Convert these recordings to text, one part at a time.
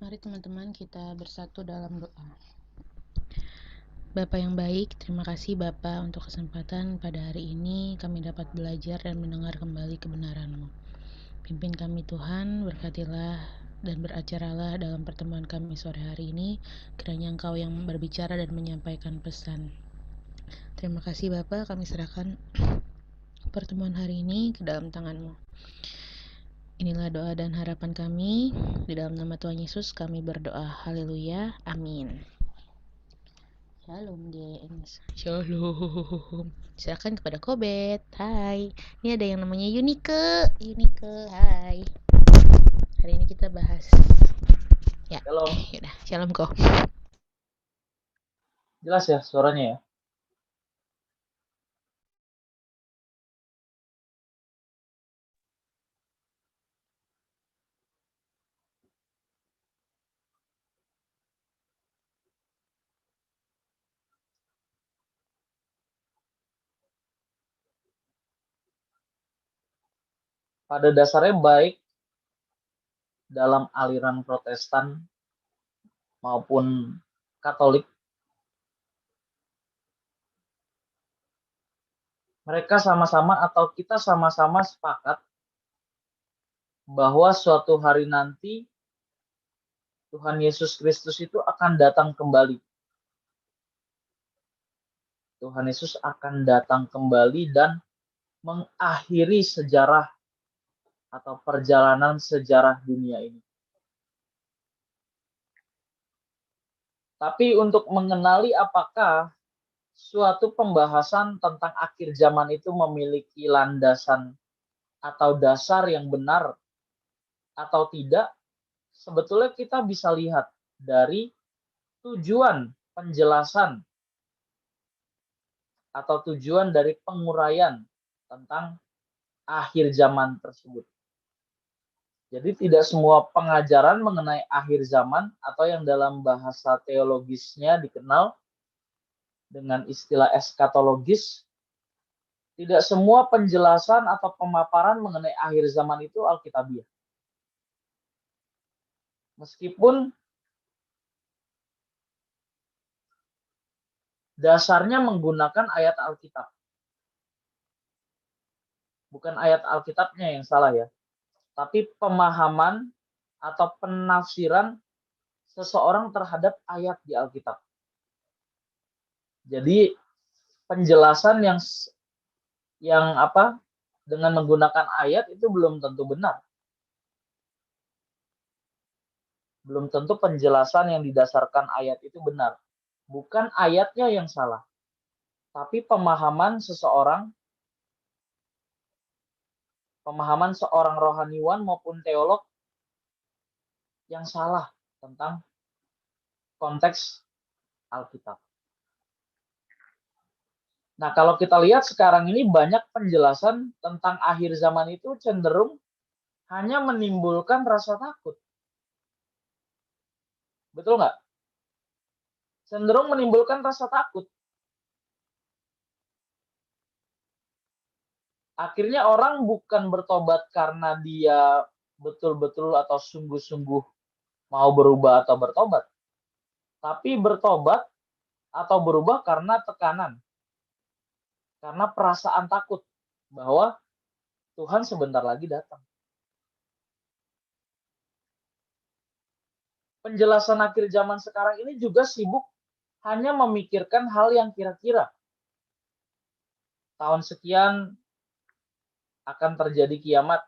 Mari teman-teman kita bersatu dalam doa. Bapa yang baik, terima kasih Bapa untuk kesempatan pada hari ini kami dapat belajar dan mendengar kembali kebenaran-Mu. Pimpin kami Tuhan, berkatilah dan beracaralah dalam pertemuan kami sore hari ini, kiranya Engkau yang berbicara dan menyampaikan pesan. Terima kasih Bapa, kami serahkan pertemuan hari ini ke dalam tangan-Mu. Inilah doa dan harapan kami, di dalam nama Tuhan Yesus kami berdoa, haleluya, amin. Shalom gengs. Shalom. Silakan kepada Kobet. Hai. Ini ada yang namanya Yunike. Yunike, hai. Hari ini kita bahas. Ya. Shalom. Yaudah, shalom kok. Jelas ya suaranya ya? Pada dasarnya baik dalam aliran Protestan maupun Katolik, mereka sama-sama atau kita sama-sama sepakat bahwa suatu hari nanti Tuhan Yesus Kristus itu akan datang kembali. Tuhan Yesus akan datang kembali dan mengakhiri sejarah atau perjalanan sejarah dunia ini. Tapi untuk mengenali apakah suatu pembahasan tentang akhir zaman itu memiliki landasan atau dasar yang benar atau tidak, sebetulnya kita bisa lihat dari tujuan penjelasan atau tujuan dari penguraian tentang akhir zaman tersebut. Jadi tidak semua pengajaran mengenai akhir zaman atau yang dalam bahasa teologisnya dikenal dengan istilah eskatologis, tidak semua penjelasan atau pemaparan mengenai akhir zaman itu alkitabiah. Meskipun dasarnya menggunakan ayat Alkitab. Bukan ayat Alkitabnya yang salah ya, tapi pemahaman atau penafsiran seseorang terhadap ayat di Alkitab. Jadi penjelasan yang dengan menggunakan ayat itu belum tentu benar. Belum tentu penjelasan yang didasarkan ayat itu benar. Bukan ayatnya yang salah, tapi pemahaman seorang rohaniwan maupun teolog yang salah tentang konteks Alkitab. Nah, kalau kita lihat sekarang ini banyak penjelasan tentang akhir zaman itu cenderung hanya menimbulkan rasa takut. Betul nggak? Cenderung menimbulkan rasa takut. Akhirnya orang bukan bertobat karena dia betul-betul atau sungguh-sungguh mau berubah atau bertobat, tapi bertobat atau berubah karena tekanan, karena perasaan takut bahwa Tuhan sebentar lagi datang. Penjelasan akhir zaman sekarang ini juga sibuk hanya memikirkan hal yang kira-kira. Tahun sekian akan terjadi kiamat.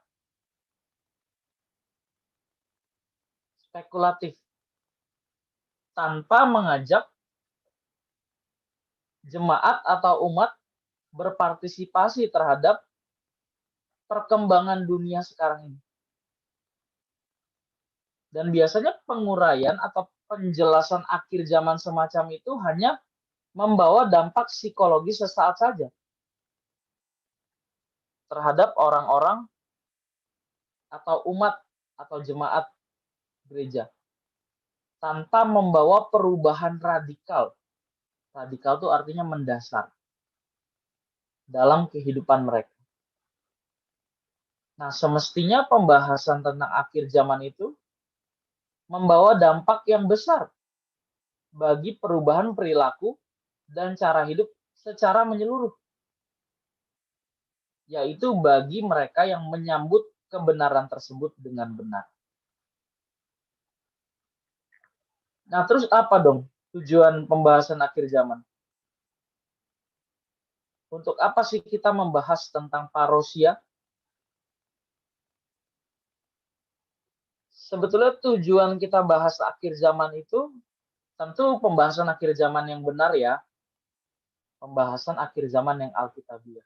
Spekulatif. Tanpa mengajak jemaat atau umat berpartisipasi terhadap perkembangan dunia sekarang ini. Dan biasanya penguraian atau penjelasan akhir zaman semacam itu hanya membawa dampak psikologis sesaat saja terhadap orang-orang atau umat atau jemaat gereja tanpa membawa perubahan radikal. Radikal itu artinya mendasar dalam kehidupan mereka. Nah, semestinya pembahasan tentang akhir zaman itu membawa dampak yang besar bagi perubahan perilaku dan cara hidup secara menyeluruh, yaitu bagi mereka yang menyambut kebenaran tersebut dengan benar. Nah, terus apa dong tujuan pembahasan akhir zaman? Untuk apa sih kita membahas tentang parousia? Sebetulnya tujuan kita bahas akhir zaman itu tentu pembahasan akhir zaman yang benar ya. Pembahasan akhir zaman yang alkitabiah.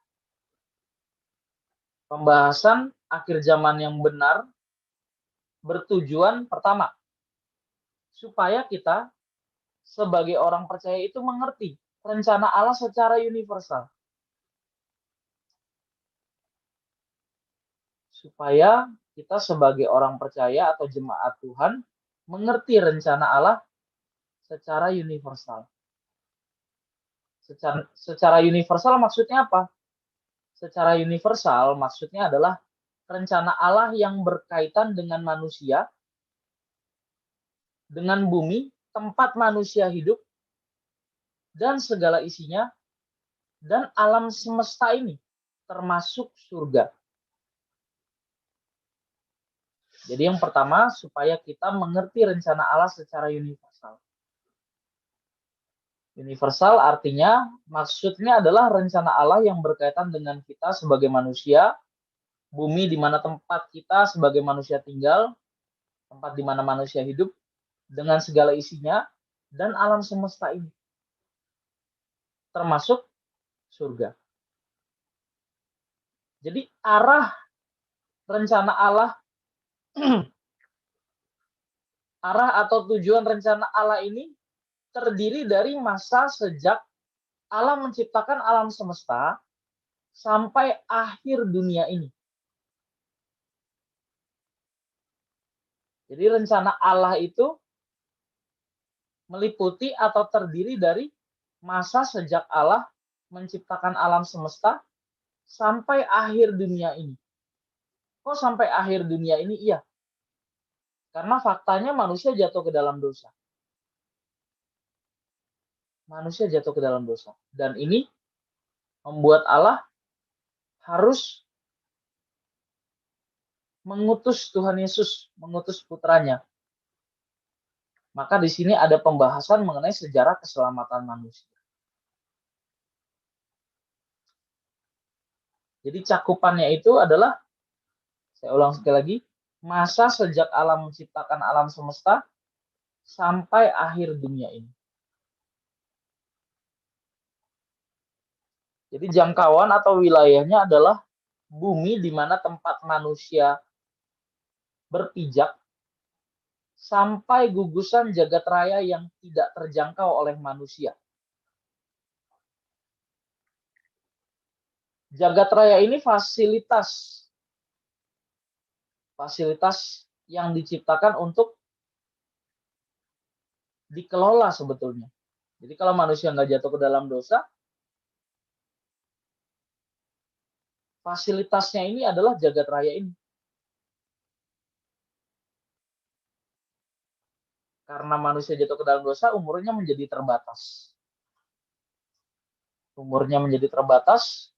Pembahasan akhir zaman yang benar bertujuan pertama, supaya kita sebagai orang percaya itu mengerti rencana Allah secara universal. Supaya kita sebagai orang percaya atau jemaat Tuhan mengerti rencana Allah secara universal. Secara universal maksudnya apa? Secara universal maksudnya adalah rencana Allah yang berkaitan dengan manusia, dengan bumi, tempat manusia hidup, dan segala isinya, dan alam semesta ini, termasuk surga. Jadi yang pertama, supaya kita mengerti rencana Allah secara universal. Universal artinya, maksudnya adalah rencana Allah yang berkaitan dengan kita sebagai manusia, bumi di mana tempat kita sebagai manusia tinggal, tempat di mana manusia hidup, dengan segala isinya, dan alam semesta ini, termasuk surga. Jadi arah rencana Allah, arah atau tujuan rencana Allah ini terdiri dari masa sejak Allah menciptakan alam semesta sampai akhir dunia ini. Jadi rencana Allah itu meliputi atau terdiri dari masa sejak Allah menciptakan alam semesta sampai akhir dunia ini. Kok sampai akhir dunia ini? Iya. Karena faktanya manusia jatuh ke dalam dosa. Manusia jatuh ke dalam dosa. Dan ini membuat Allah harus mengutus Tuhan Yesus, mengutus putranya. Maka di sini ada pembahasan mengenai sejarah keselamatan manusia. Jadi cakupannya itu adalah, saya ulang sekali lagi, masa sejak Allah menciptakan alam semesta sampai akhir dunia ini. Jadi jangkauan atau wilayahnya adalah bumi di mana tempat manusia berpijak sampai gugusan jagat raya yang tidak terjangkau oleh manusia. Jagat raya ini fasilitas yang diciptakan untuk dikelola sebetulnya. Jadi kalau manusia nggak jatuh ke dalam dosa, fasilitasnya ini adalah jagat raya ini. Karena manusia jatuh ke dalam dosa, umurnya menjadi terbatas. Umurnya menjadi terbatas,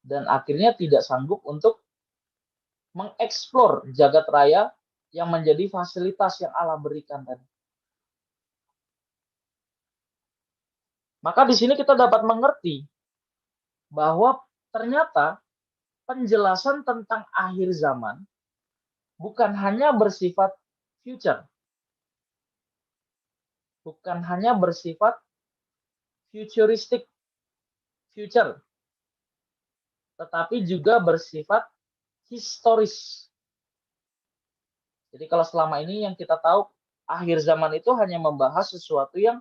dan akhirnya tidak sanggup untuk mengeksplor jagat raya yang menjadi fasilitas yang Allah berikan tadi. Maka di sini kita dapat mengerti bahwa ternyata penjelasan tentang akhir zaman bukan hanya bersifat future. Bukan hanya bersifat futuristik, future. Tetapi juga bersifat historis. Jadi kalau selama ini yang kita tahu, akhir zaman itu hanya membahas sesuatu yang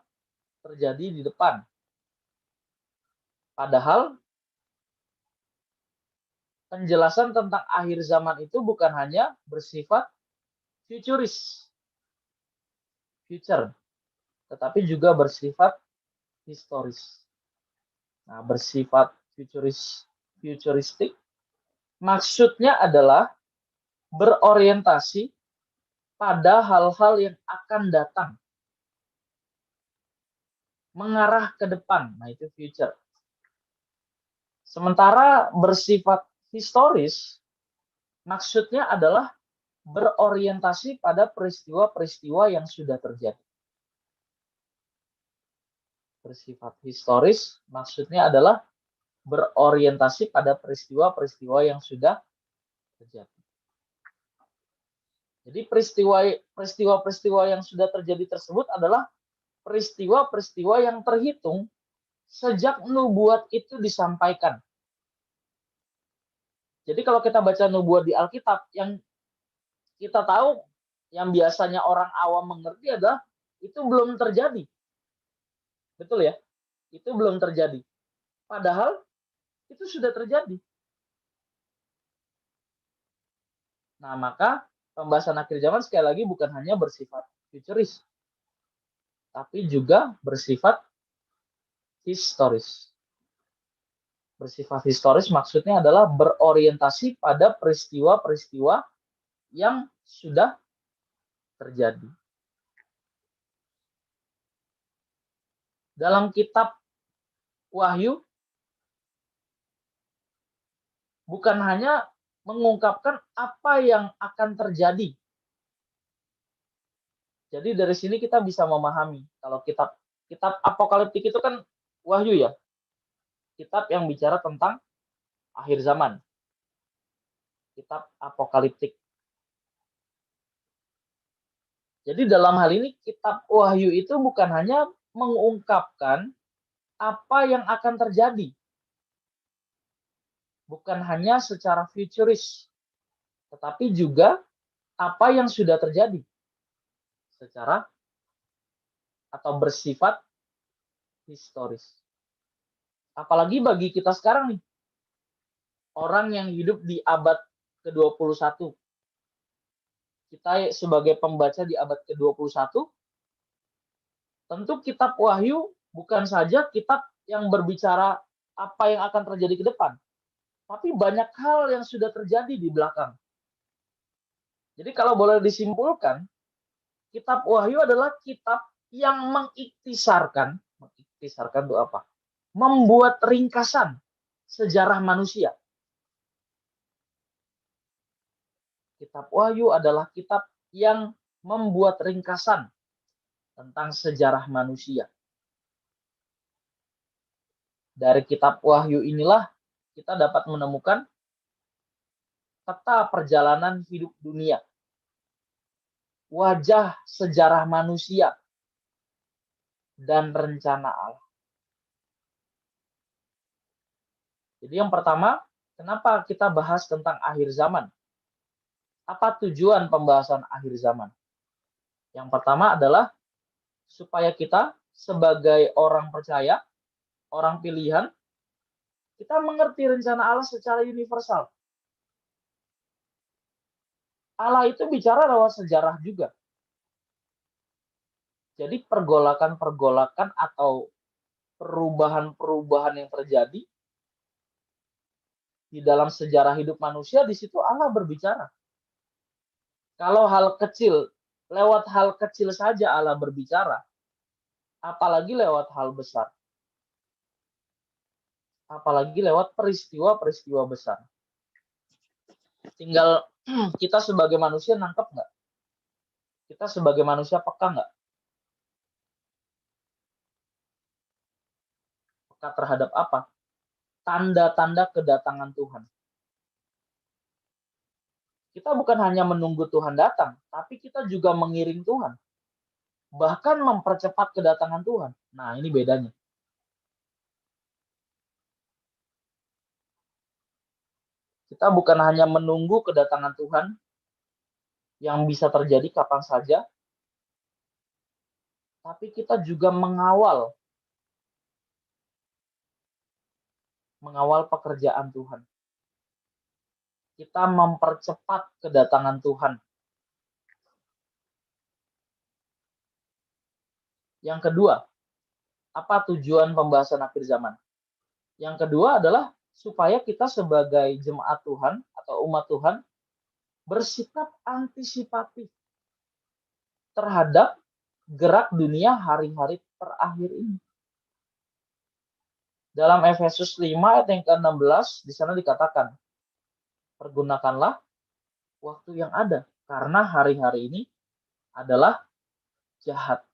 terjadi di depan. Padahal penjelasan tentang akhir zaman itu bukan hanya bersifat futuris, future, tetapi juga bersifat historis. Nah, bersifat futuristik, maksudnya adalah berorientasi pada hal-hal yang akan datang. Mengarah ke depan, nah itu future. Sementara bersifat historis, maksudnya adalah berorientasi pada peristiwa-peristiwa yang sudah terjadi. Bersifat historis, maksudnya adalah berorientasi pada peristiwa-peristiwa yang sudah terjadi. Jadi peristiwa-peristiwa yang sudah terjadi tersebut adalah peristiwa-peristiwa yang terhitung sejak nubuat itu disampaikan. Jadi kalau kita baca nubuat di Alkitab, yang kita tahu, yang biasanya orang awam mengerti adalah itu belum terjadi. Betul ya? Itu belum terjadi. Padahal itu sudah terjadi. Nah, maka pembahasan akhir zaman sekali lagi bukan hanya bersifat futuris, tapi juga bersifat historis. Bersifat historis maksudnya adalah berorientasi pada peristiwa-peristiwa yang sudah terjadi. Dalam kitab Wahyu, bukan hanya mengungkapkan apa yang akan terjadi. Jadi dari sini kita bisa memahami kalau kitab apokaliptik itu kan Wahyu ya, kitab yang bicara tentang akhir zaman. Kitab apokaliptik. Jadi dalam hal ini kitab Wahyu itu bukan hanya mengungkapkan apa yang akan terjadi. Bukan hanya secara futuris, tetapi juga apa yang sudah terjadi secara atau bersifat historis. Apalagi bagi kita sekarang nih, orang yang hidup di abad ke-21. Kita sebagai pembaca di abad ke-21, tentu kitab Wahyu bukan saja kitab yang berbicara apa yang akan terjadi ke depan, tapi banyak hal yang sudah terjadi di belakang. Jadi kalau boleh disimpulkan, kitab Wahyu adalah kitab yang mengiktisarkan itu apa? Membuat ringkasan sejarah manusia. Kitab Wahyu adalah kitab yang membuat ringkasan tentang sejarah manusia. Dari kitab Wahyu inilah kita dapat menemukan peta perjalanan hidup dunia, wajah sejarah manusia, dan rencana Allah. Jadi yang pertama, kenapa kita bahas tentang akhir zaman? Apa tujuan pembahasan akhir zaman? Yang pertama adalah supaya kita sebagai orang percaya, orang pilihan, kita mengerti rencana Allah secara universal. Allah itu bicara lewat sejarah juga. Jadi pergolakan-pergolakan atau perubahan-perubahan yang terjadi di dalam sejarah hidup manusia, di situ Allah berbicara. Kalau lewat hal kecil saja Allah berbicara, apalagi lewat hal besar. Apalagi lewat peristiwa-peristiwa besar. Tinggal kita sebagai manusia nangkep nggak? Kita sebagai manusia peka nggak? Peka terhadap apa? Tanda-tanda kedatangan Tuhan. Kita bukan hanya menunggu Tuhan datang, tapi kita juga mengiring Tuhan. Bahkan mempercepat kedatangan Tuhan. Nah, ini bedanya. Kita bukan hanya menunggu kedatangan Tuhan yang bisa terjadi kapan saja, tapi kita juga mengawal pekerjaan Tuhan. Kita mempercepat kedatangan Tuhan. Yang kedua, apa tujuan pembahasan akhir zaman? Yang kedua adalah supaya kita sebagai jemaat Tuhan atau umat Tuhan bersikap antisipatif. terhadap gerak dunia hari-hari terakhir ini. Dalam Efesus 5 ayat yang ke-16 di sana dikatakan, pergunakanlah waktu yang ada karena hari-hari ini adalah jahat.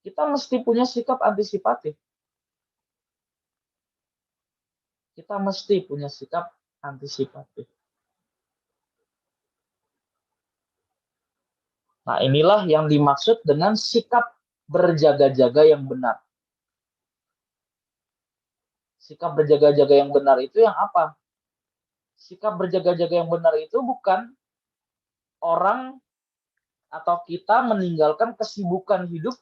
Kita mesti punya sikap antisipatif. Kita mesti punya sikap antisipatif. Nah, inilah yang dimaksud dengan sikap berjaga-jaga yang benar. Sikap berjaga-jaga yang benar itu yang apa? Sikap berjaga-jaga yang benar itu bukan orang atau kita meninggalkan kesibukan hidup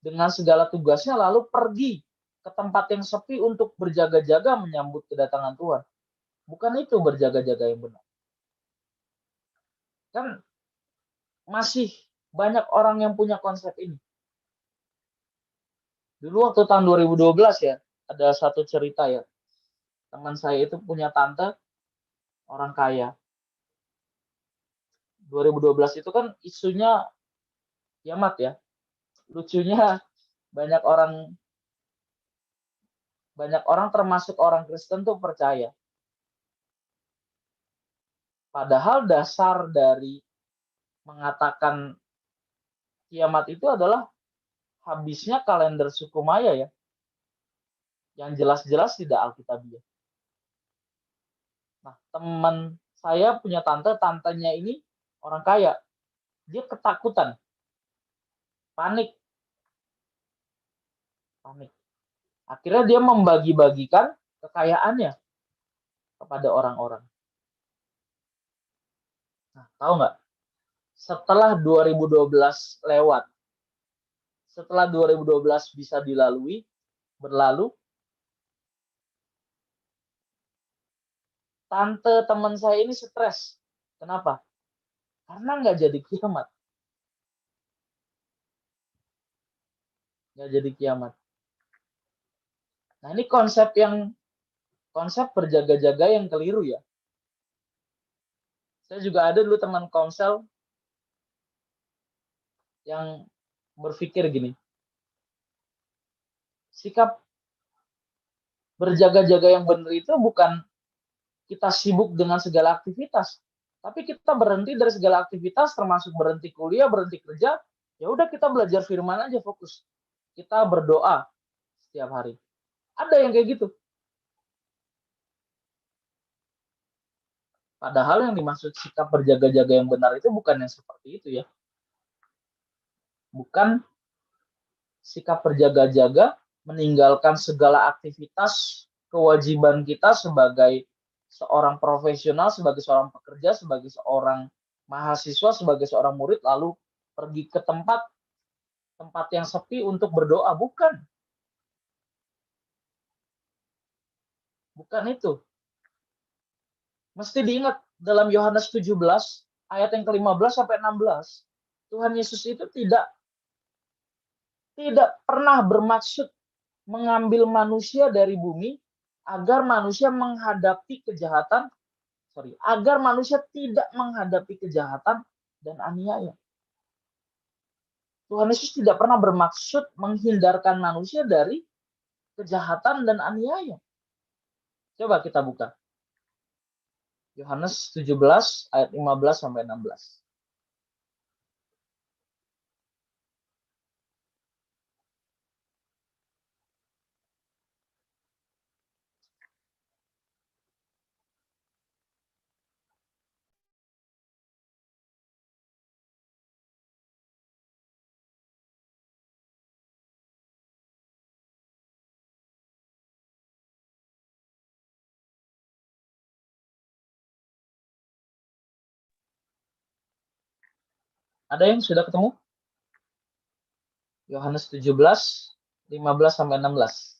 dengan segala tugasnya lalu pergi ke tempat yang sepi untuk berjaga-jaga menyambut kedatangan Tuhan. Bukan itu berjaga-jaga yang benar. Kan masih banyak orang yang punya konsep ini. Dulu waktu tahun 2012 ya, ada satu cerita ya. Teman saya itu punya tante orang kaya. 2012 itu kan isunya kiamat ya. Lucunya banyak orang termasuk orang Kristen tuh percaya. Padahal dasar dari mengatakan kiamat itu adalah habisnya kalender suku Maya ya. Yang jelas-jelas tidak alkitabiah. Nah, teman saya punya tantenya ini orang kaya. Dia ketakutan, panik. Akhirnya dia membagi-bagikan kekayaannya kepada orang-orang. Nah, tahu nggak? Setelah 2012 lewat, setelah 2012 bisa berlalu, tante teman saya ini stres. Kenapa? Karena nggak jadi kiamat. Nggak jadi kiamat. Nah, ini konsep berjaga-jaga yang keliru ya. Saya juga ada dulu teman konsel yang berpikir gini, sikap berjaga-jaga yang benar itu bukan kita sibuk dengan segala aktivitas, tapi kita berhenti dari segala aktivitas, termasuk berhenti kuliah, berhenti kerja, ya udah kita belajar firman aja fokus. Kita berdoa setiap hari. Ada yang kayak gitu. Padahal yang dimaksud sikap berjaga-jaga yang benar itu bukan yang seperti itu ya. Bukan sikap berjaga-jaga meninggalkan segala aktivitas kewajiban kita sebagai seorang profesional, sebagai seorang pekerja, sebagai seorang mahasiswa, sebagai seorang murid, lalu pergi ke tempat yang sepi untuk berdoa. Bukan itu. Mesti diingat dalam Yohanes 17 ayat yang ke-15 sampai 16, Tuhan Yesus itu tidak pernah bermaksud mengambil manusia dari bumi agar manusia tidak menghadapi kejahatan dan aniaya. Tuhan Yesus tidak pernah bermaksud menghindarkan manusia dari kejahatan dan aniaya. Coba kita buka. Yohanes 17 ayat 15 sampai 16. Ada yang sudah ketemu? Yohanes 17 15 sampai 16.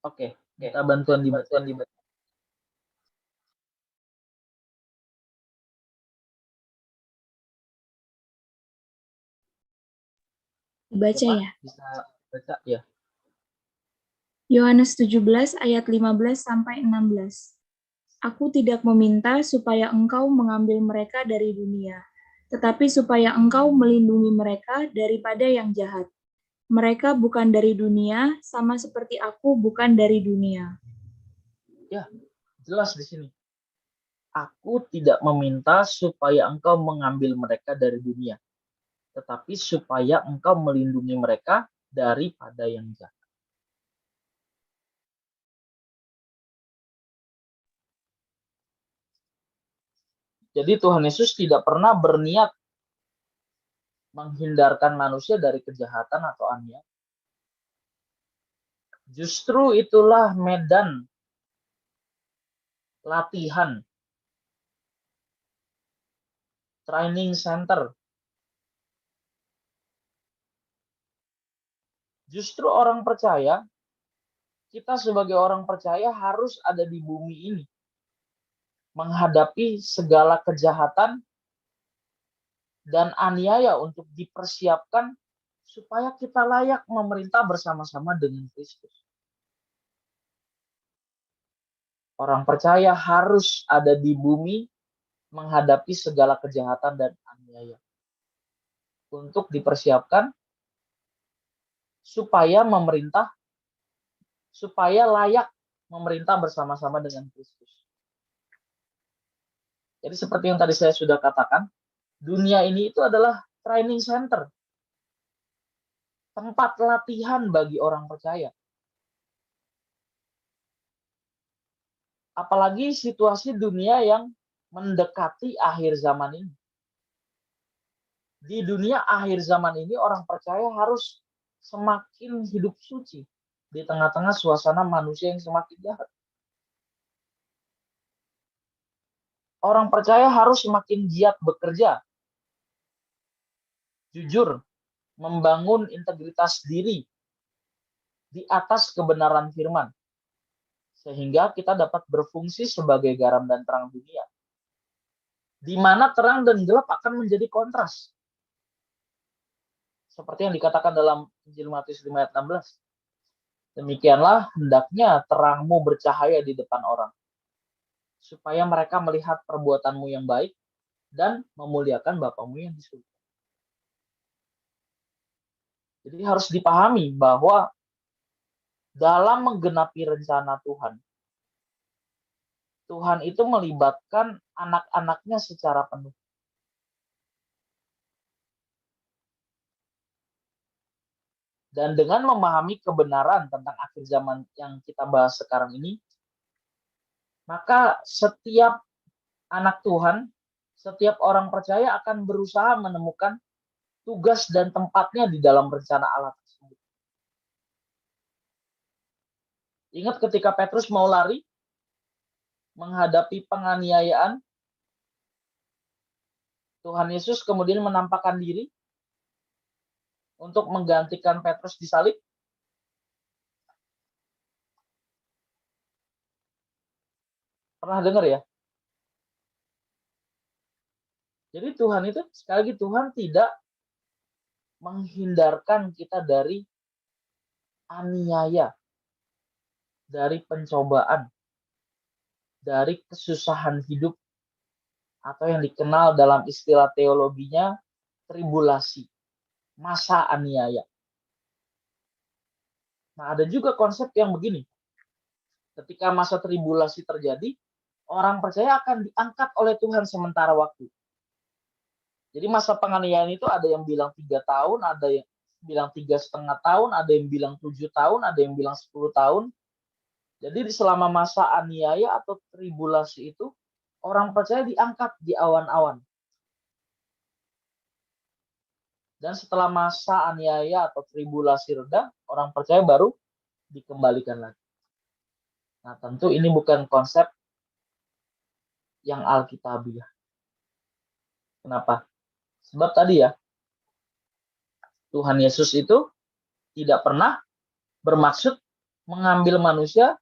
Oke, minta bantuan dibaca. Dibaca Siapa? ya. Bisa baca ya. Yohanes 17 ayat 15 sampai 16. Aku tidak meminta supaya engkau mengambil mereka dari dunia, tetapi supaya engkau melindungi mereka daripada yang jahat. Mereka bukan dari dunia, sama seperti aku bukan dari dunia. Ya, jelas di sini. Aku tidak meminta supaya engkau mengambil mereka dari dunia, tetapi supaya engkau melindungi mereka daripada yang jahat. Jadi Tuhan Yesus tidak pernah berniat menghindarkan manusia dari kejahatan atau aniaya. Justru itulah medan latihan, training center. Justru orang percaya, kita sebagai orang percaya harus ada di bumi ini, menghadapi segala kejahatan dan aniaya untuk dipersiapkan supaya kita layak memerintah bersama-sama dengan Kristus. Orang percaya harus ada di bumi menghadapi segala kejahatan dan aniaya untuk dipersiapkan supaya layak memerintah bersama-sama dengan Kristus. Jadi seperti yang tadi saya sudah katakan, dunia ini itu adalah training center, tempat latihan bagi orang percaya. Apalagi situasi dunia yang mendekati akhir zaman ini. Di dunia akhir zaman ini orang percaya harus semakin hidup suci di tengah-tengah suasana manusia yang semakin jahat. Orang percaya harus semakin giat bekerja, jujur, membangun integritas diri di atas kebenaran firman, sehingga kita dapat berfungsi sebagai garam dan terang dunia, di mana terang dan gelap akan menjadi kontras. Seperti yang dikatakan dalam Injil Matius 5 ayat 16. Demikianlah hendaknya terangmu bercahaya di depan orang, supaya mereka melihat perbuatanmu yang baik dan memuliakan Bapamu yang di surga. Jadi harus dipahami bahwa dalam menggenapi rencana Tuhan, Tuhan itu melibatkan anak-anaknya secara penuh. Dan dengan memahami kebenaran tentang akhir zaman yang kita bahas sekarang ini, maka setiap anak Tuhan, setiap orang percaya akan berusaha menemukan tugas dan tempatnya di dalam rencana Allah tersebut. Ingat ketika Petrus mau lari menghadapi penganiayaan, Tuhan Yesus kemudian menampakkan diri untuk menggantikan Petrus disalib. Pernah dengar ya? Jadi Tuhan itu, sekali lagi Tuhan tidak menghindarkan kita dari aniaya, dari pencobaan, dari kesusahan hidup, atau yang dikenal dalam istilah teologinya tribulasi, masa aniaya. Nah, ada juga konsep yang begini. Ketika masa tribulasi terjadi, orang percaya akan diangkat oleh Tuhan sementara waktu. Jadi masa penganiayaan itu ada yang bilang 3 tahun, ada yang bilang 3,5 tahun, ada yang bilang 7 tahun, ada yang bilang 10 tahun. Jadi selama masa aniaya atau tribulasi itu, orang percaya diangkat di awan-awan. Dan setelah masa aniaya atau tribulasi reda, orang percaya baru dikembalikan lagi. Nah, tentu ini bukan konsep yang alkitabiah. Kenapa? Sebab tadi ya, Tuhan Yesus itu tidak pernah bermaksud mengambil manusia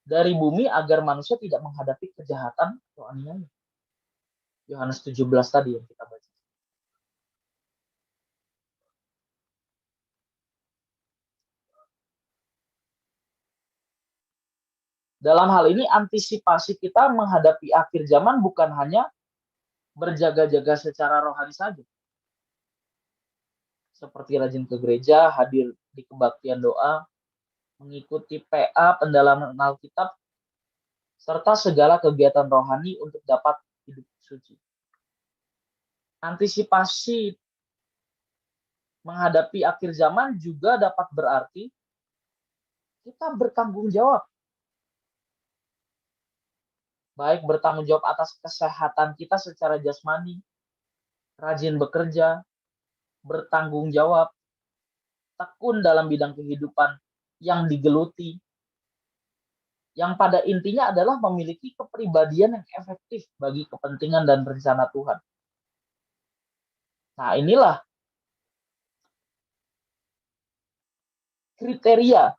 dari bumi agar manusia tidak menghadapi kejahatan atau aniaya. Yohanes 17 tadi yang kita baca. Dalam hal ini antisipasi kita menghadapi akhir zaman bukan hanya berjaga-jaga secara rohani saja. Seperti rajin ke gereja, hadir di kebaktian doa, mengikuti PA, pendalaman Alkitab, serta segala kegiatan rohani untuk dapat hidup suci. Antisipasi menghadapi akhir zaman juga dapat berarti kita bertanggung jawab. Baik bertanggung jawab atas kesehatan kita secara jasmani, rajin bekerja, bertanggung jawab, tekun dalam bidang kehidupan yang digeluti, yang pada intinya adalah memiliki kepribadian yang efektif bagi kepentingan dan rencana Tuhan. Nah, inilah kriteria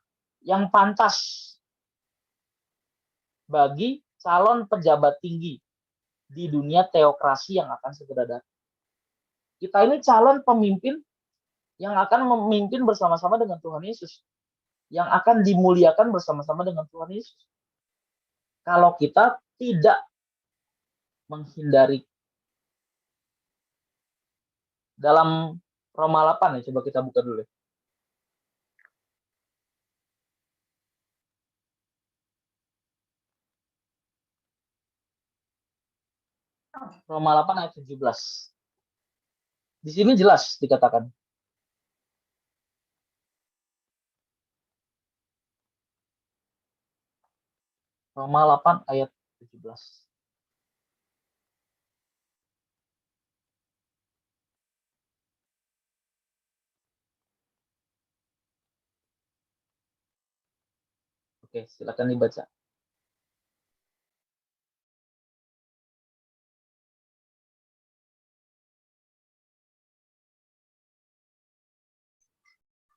yang pantas bagi calon pejabat tinggi di dunia teokrasi yang akan segera datang. Kita ini calon pemimpin yang akan memimpin bersama-sama dengan Tuhan Yesus, yang akan dimuliakan bersama-sama dengan Tuhan Yesus. Kalau kita tidak menghindari. Dalam Roma 8 ya, coba kita buka dulu ya. Roma 8 ayat 17. Di sini jelas dikatakan. Roma 8 ayat 17. Oke, silakan dibaca.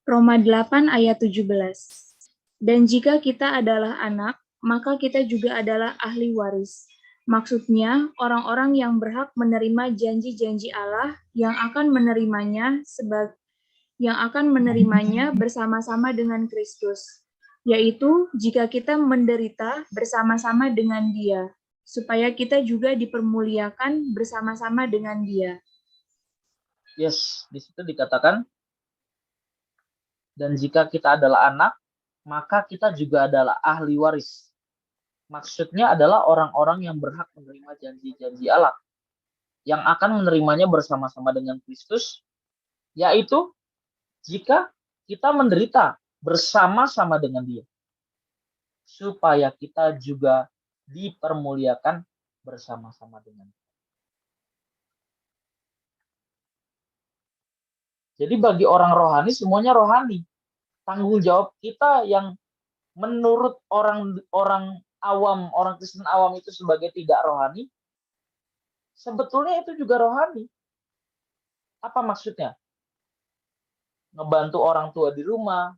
Roma 8 ayat 17. Dan jika kita adalah anak, maka kita juga adalah ahli waris. Maksudnya, orang-orang yang berhak menerima janji-janji Allah yang akan menerimanya bersama-sama dengan Kristus, yaitu jika kita menderita bersama-sama dengan Dia, supaya kita juga dipermuliakan bersama-sama dengan Dia. Yes, di situ dikatakan, dan jika kita adalah anak, maka kita juga adalah ahli waris. Maksudnya adalah orang-orang yang berhak menerima janji-janji Allah, yang akan menerimanya bersama-sama dengan Kristus, yaitu jika kita menderita bersama-sama dengan Dia, supaya kita juga dipermuliakan bersama-sama dengan Dia. Jadi bagi orang rohani, semuanya rohani. Tanggung jawab kita yang menurut orang awam, orang Kristen awam itu sebagai tidak rohani, sebetulnya itu juga rohani. Apa maksudnya? Ngebantu orang tua di rumah,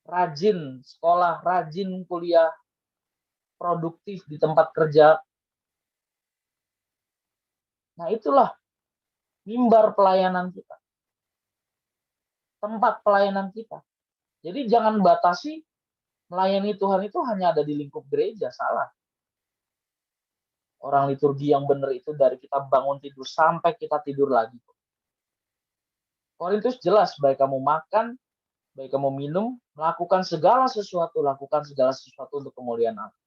rajin sekolah, rajin kuliah, produktif di tempat kerja. Nah, itulah mimbar pelayanan kita. Tempat pelayanan kita. Jadi jangan batasi melayani Tuhan itu hanya ada di lingkup gereja, salah. Orang liturgi yang benar itu dari kita bangun tidur sampai kita tidur lagi. Korintus jelas, baik kamu makan, baik kamu minum, lakukan segala sesuatu untuk kemuliaan Allah.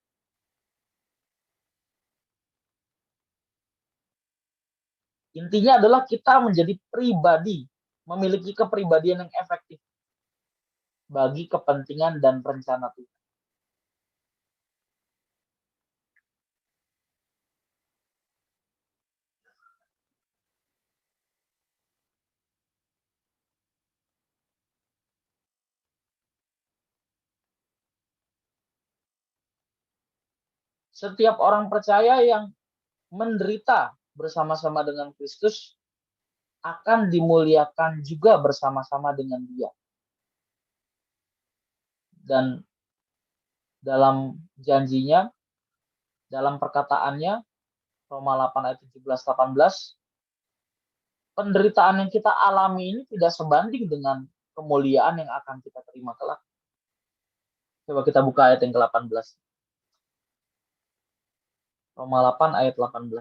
Intinya adalah kita menjadi pribadi, memiliki kepribadian yang efektif bagi kepentingan dan rencana Tuhan. Setiap orang percaya yang menderita bersama-sama dengan Kristus akan dimuliakan juga bersama-sama dengan Dia. Dan dalam janjinya, dalam perkataannya, Roma 8 ayat 17-18, penderitaan yang kita alami ini tidak sebanding dengan kemuliaan yang akan kita terima kelak. Coba kita buka ayat yang ke-18. Roma 8 ayat 18.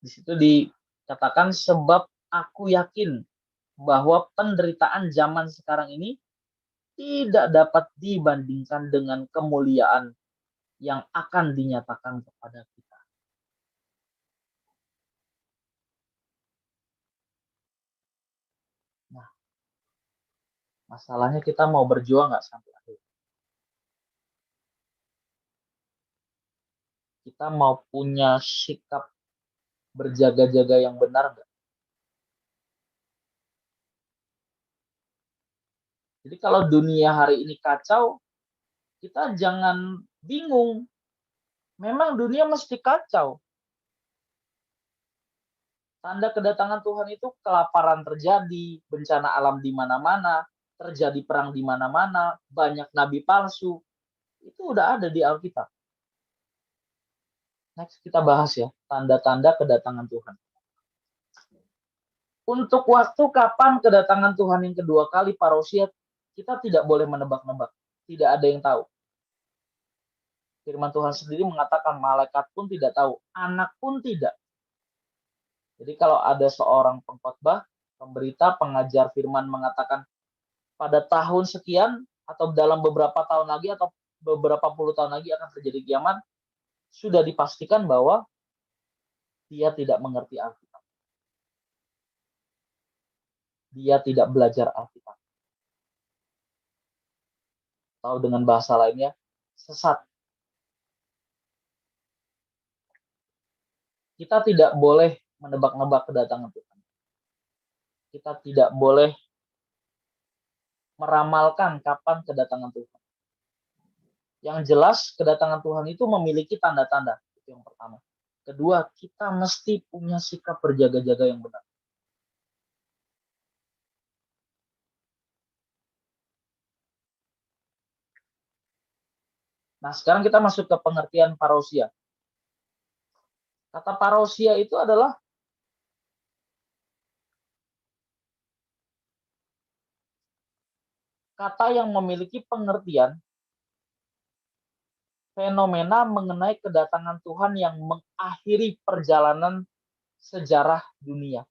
Di situ dikatakan, sebab aku yakin bahwa penderitaan zaman sekarang ini tidak dapat dibandingkan dengan kemuliaan yang akan dinyatakan kepada kita. Nah, masalahnya kita mau berjuang nggak sampai akhir? Kita mau punya sikap berjaga-jaga yang benar nggak? Jadi kalau dunia hari ini kacau, kita jangan bingung. Memang dunia mesti kacau. Tanda kedatangan Tuhan itu kelaparan terjadi, bencana alam di mana-mana, terjadi perang di mana-mana, banyak nabi palsu. Itu udah ada di Alkitab. Next kita bahas ya, tanda-tanda kedatangan Tuhan. Untuk waktu kapan kedatangan Tuhan yang kedua kali parousia, kita tidak boleh menebak-nebak. Tidak ada yang tahu. Firman Tuhan sendiri mengatakan malaikat pun tidak tahu, anak pun tidak. Jadi kalau ada seorang pengkhotbah, pemberita, pengajar firman mengatakan pada tahun sekian atau dalam beberapa tahun lagi atau beberapa puluh tahun lagi akan terjadi kiamat, sudah dipastikan bahwa dia tidak mengerti Alkitab. Dia tidak belajar Alkitab. Atau dengan bahasa lainnya, sesat. Kita tidak boleh menebak-nebak kedatangan Tuhan. Kita tidak boleh meramalkan kapan kedatangan Tuhan. Yang jelas, kedatangan Tuhan itu memiliki tanda-tanda. Itu yang pertama. Kedua, kita mesti punya sikap berjaga-jaga yang benar. Nah, sekarang kita masuk ke pengertian parousia. Kata parousia itu adalah kata yang memiliki pengertian fenomena mengenai kedatangan Tuhan yang mengakhiri perjalanan sejarah dunia.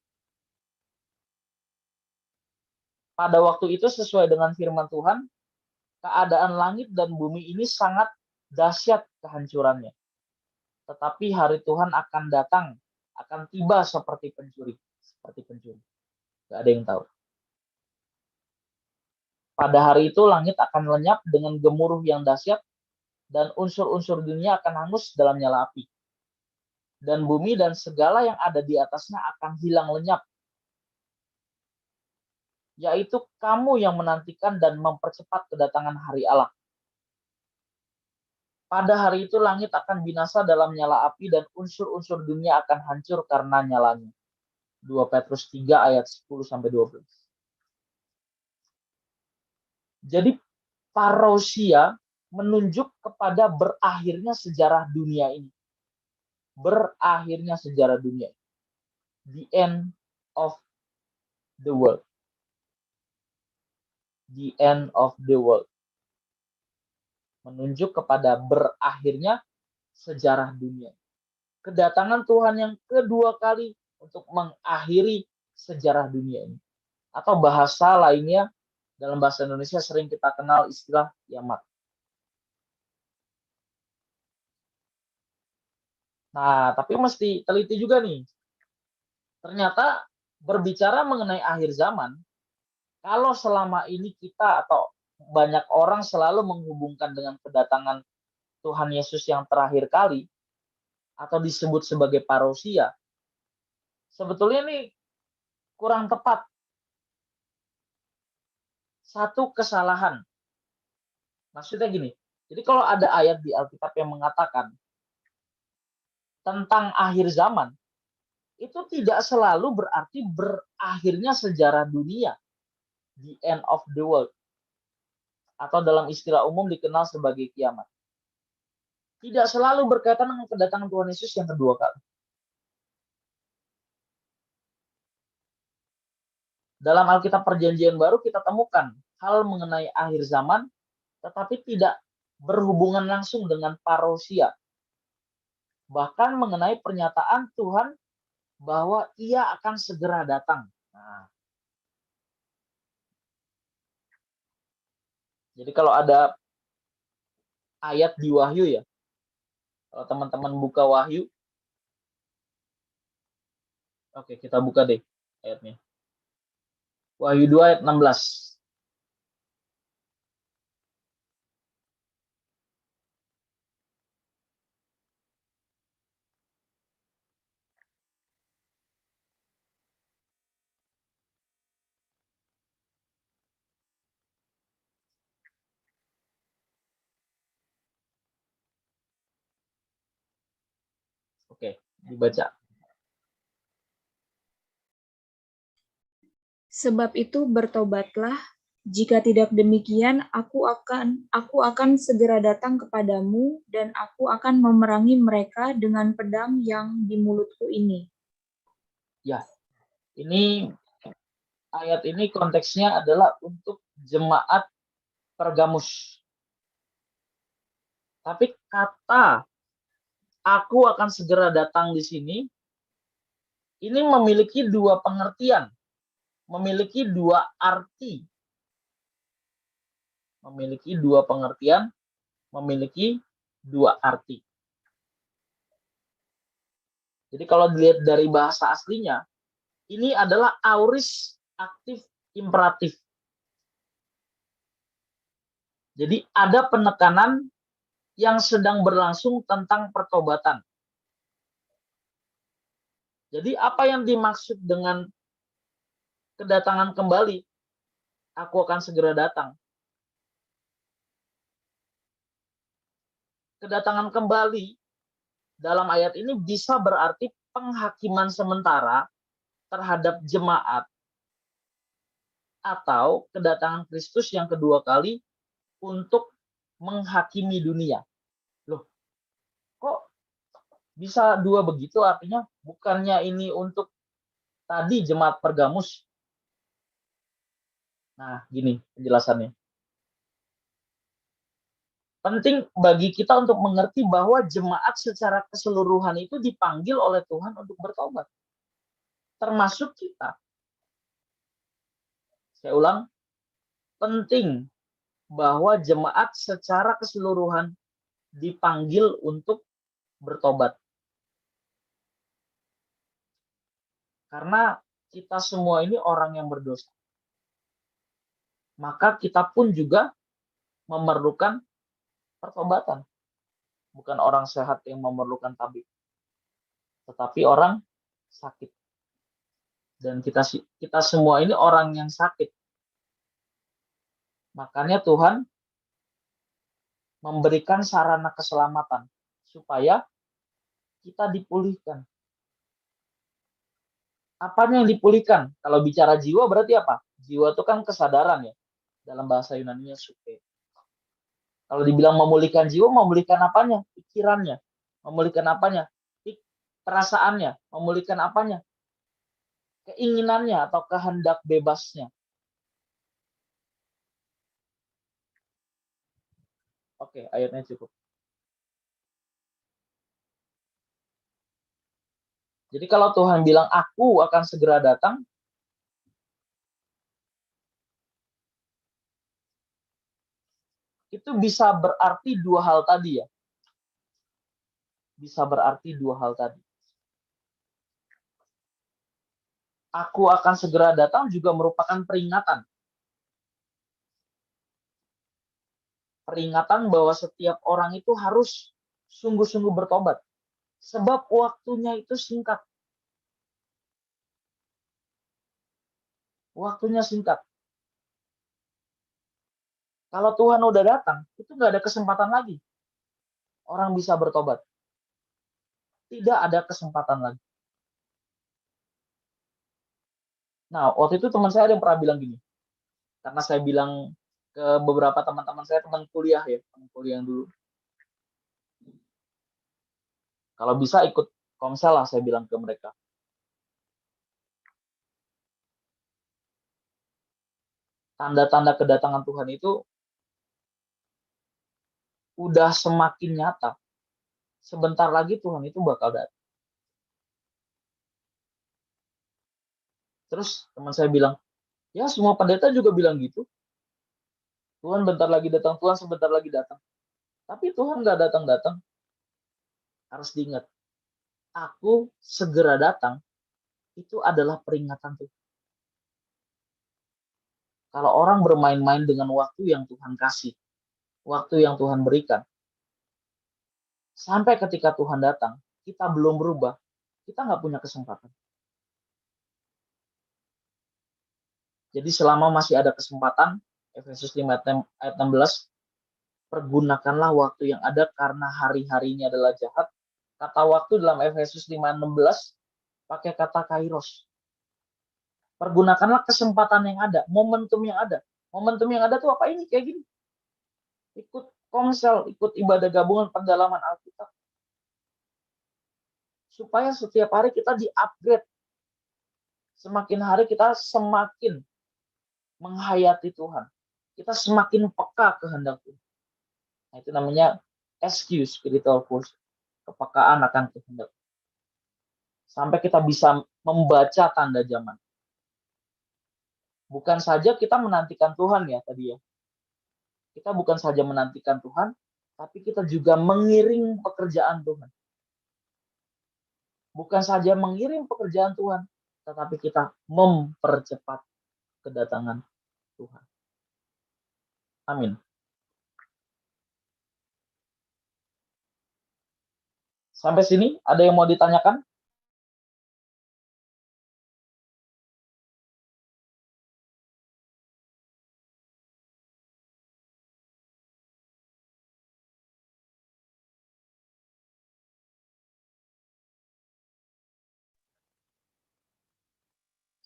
Pada waktu itu sesuai dengan firman Tuhan, keadaan langit dan bumi ini sangat dahsyat kehancurannya. Tetapi hari Tuhan akan datang, akan tiba seperti pencuri. Gak ada yang tahu. Pada hari itu langit akan lenyap dengan gemuruh yang dahsyat dan unsur-unsur dunia akan hangus dalam nyala api. Dan bumi dan segala yang ada di atasnya akan hilang lenyap. Yaitu kamu yang menantikan dan mempercepat kedatangan hari Allah. Pada hari itu langit akan binasa dalam nyala api dan unsur-unsur dunia akan hancur karena nyalanya. 2 Petrus 3 ayat 10-12. Jadi parousia menunjuk kepada berakhirnya sejarah dunia ini. Berakhirnya sejarah dunia. The end of the world. The end of the world. Menunjuk kepada berakhirnya sejarah dunia. Kedatangan Tuhan yang kedua kali untuk mengakhiri sejarah dunia ini. Atau bahasa lainnya, dalam bahasa Indonesia sering kita kenal istilah kiamat. Nah, tapi mesti teliti juga nih. Ternyata berbicara mengenai akhir zaman, kalau selama ini kita atau banyak orang selalu menghubungkan dengan kedatangan Tuhan Yesus yang terakhir kali, atau disebut sebagai parousia, sebetulnya ini kurang tepat. Satu kesalahan. Maksudnya gini, jadi kalau ada ayat di Alkitab yang mengatakan tentang akhir zaman, itu tidak selalu berarti berakhirnya sejarah dunia, the end of the world, atau dalam istilah umum dikenal sebagai kiamat. Tidak selalu berkaitan dengan kedatangan Tuhan Yesus yang kedua kali. Dalam Alkitab Perjanjian Baru kita temukan hal mengenai akhir zaman, tetapi tidak berhubungan langsung dengan parousia. Bahkan mengenai pernyataan Tuhan bahwa Ia akan segera datang. Nah, jadi kalau ada ayat di Wahyu ya, kalau teman-teman buka Wahyu, oke kita buka deh ayatnya. Wahyu 2 ayat 16. Oke, dibaca. Sebab itu bertobatlah, jika tidak demikian aku akan segera datang kepadamu dan aku akan memerangi mereka dengan pedang yang di mulutku ini. Ya, ini ayat ini konteksnya adalah untuk jemaat Pergamus. Tapi kata aku akan segera datang di sini ini memiliki dua pengertian, memiliki dua arti. Memiliki dua pengertian, memiliki dua arti. Jadi kalau dilihat dari bahasa aslinya, ini adalah aorist aktif imperatif. Jadi ada penekanan yang sedang berlangsung tentang pertobatan. Jadi apa yang dimaksud dengan kedatangan kembali? Aku akan segera datang. Kedatangan kembali dalam ayat ini bisa berarti penghakiman sementara terhadap jemaat atau kedatangan Kristus yang kedua kali untuk menghakimi dunia. Loh, kok bisa dua begitu? Artinya bukannya ini untuk tadi jemaat Pergamus. Nah, gini penjelasannya. Penting bagi kita untuk mengerti bahwa jemaat secara keseluruhan itu dipanggil oleh Tuhan untuk bertobat. Termasuk kita. Saya ulang, penting bahwa jemaat secara keseluruhan dipanggil untuk bertobat. Karena kita semua ini orang yang berdosa. Maka kita pun juga memerlukan pertobatan. Bukan orang sehat yang memerlukan tabib, tetapi orang sakit. Dan kita semua ini orang yang sakit. Makanya Tuhan memberikan sarana keselamatan supaya kita dipulihkan. Apanya yang dipulihkan? Kalau bicara jiwa berarti apa? Jiwa itu kan kesadaran ya. Dalam bahasa Yunani-nya suke. Kalau dibilang memulihkan jiwa, memulihkan apanya? Pikirannya. Memulihkan apanya? Perasaannya. Memulihkan apanya? Keinginannya atau kehendak bebasnya. Oke, ayatnya cukup. Jadi kalau Tuhan bilang aku akan segera datang, itu bisa berarti dua hal tadi ya. Bisa berarti dua hal tadi. Aku akan segera datang juga merupakan peringatan. Peringatan bahwa setiap orang itu harus sungguh-sungguh bertobat. Sebab waktunya itu singkat. Waktunya singkat. Kalau Tuhan udah datang, itu nggak ada kesempatan lagi. Orang bisa bertobat. Tidak ada kesempatan lagi. Nah, waktu itu teman saya ada yang pernah bilang gini, karena saya bilang ke beberapa teman-teman saya, teman kuliah ya, teman kuliah yang dulu, kalau bisa ikut komsel lah, saya bilang ke mereka. Tanda-tanda kedatangan Tuhan itu udah semakin nyata. Sebentar lagi Tuhan itu bakal datang. Terus teman saya bilang, ya semua pendeta juga bilang gitu. Tuhan bentar lagi datang, Tuhan sebentar lagi datang. Tapi Tuhan nggak datang-datang. Harus diingat, aku segera datang, itu adalah peringatan Tuhan. Kalau orang bermain-main dengan waktu yang Tuhan kasih, waktu yang Tuhan berikan, sampai ketika Tuhan datang, kita belum berubah, kita nggak punya kesempatan. Jadi selama masih ada kesempatan, Efesus 5 ayat 16, pergunakanlah waktu yang ada karena hari-harinya adalah jahat. Kata waktu dalam Efesus 5:16 pakai kata kairos. Pergunakanlah kesempatan yang ada, momentum yang ada. Momentum yang ada tuh apa ini? Kayak gini. Ikut komsel, ikut ibadah gabungan pendalaman Alkitab. Supaya setiap hari kita di-upgrade. Semakin hari kita semakin menghayati Tuhan. Kita semakin peka kehendak Tuhan. Nah, itu namanya SQ, spiritual force. Kepekaan akan kehendak. Sampai kita bisa membaca tanda zaman. Bukan saja kita menantikan Tuhan ya tadi ya. Kita bukan saja menantikan Tuhan, tapi kita juga mengiring pekerjaan Tuhan. Bukan saja mengiring pekerjaan Tuhan, tetapi kita mempercepat kedatangan Tuhan. Amin. Sampai sini ada yang mau ditanyakan?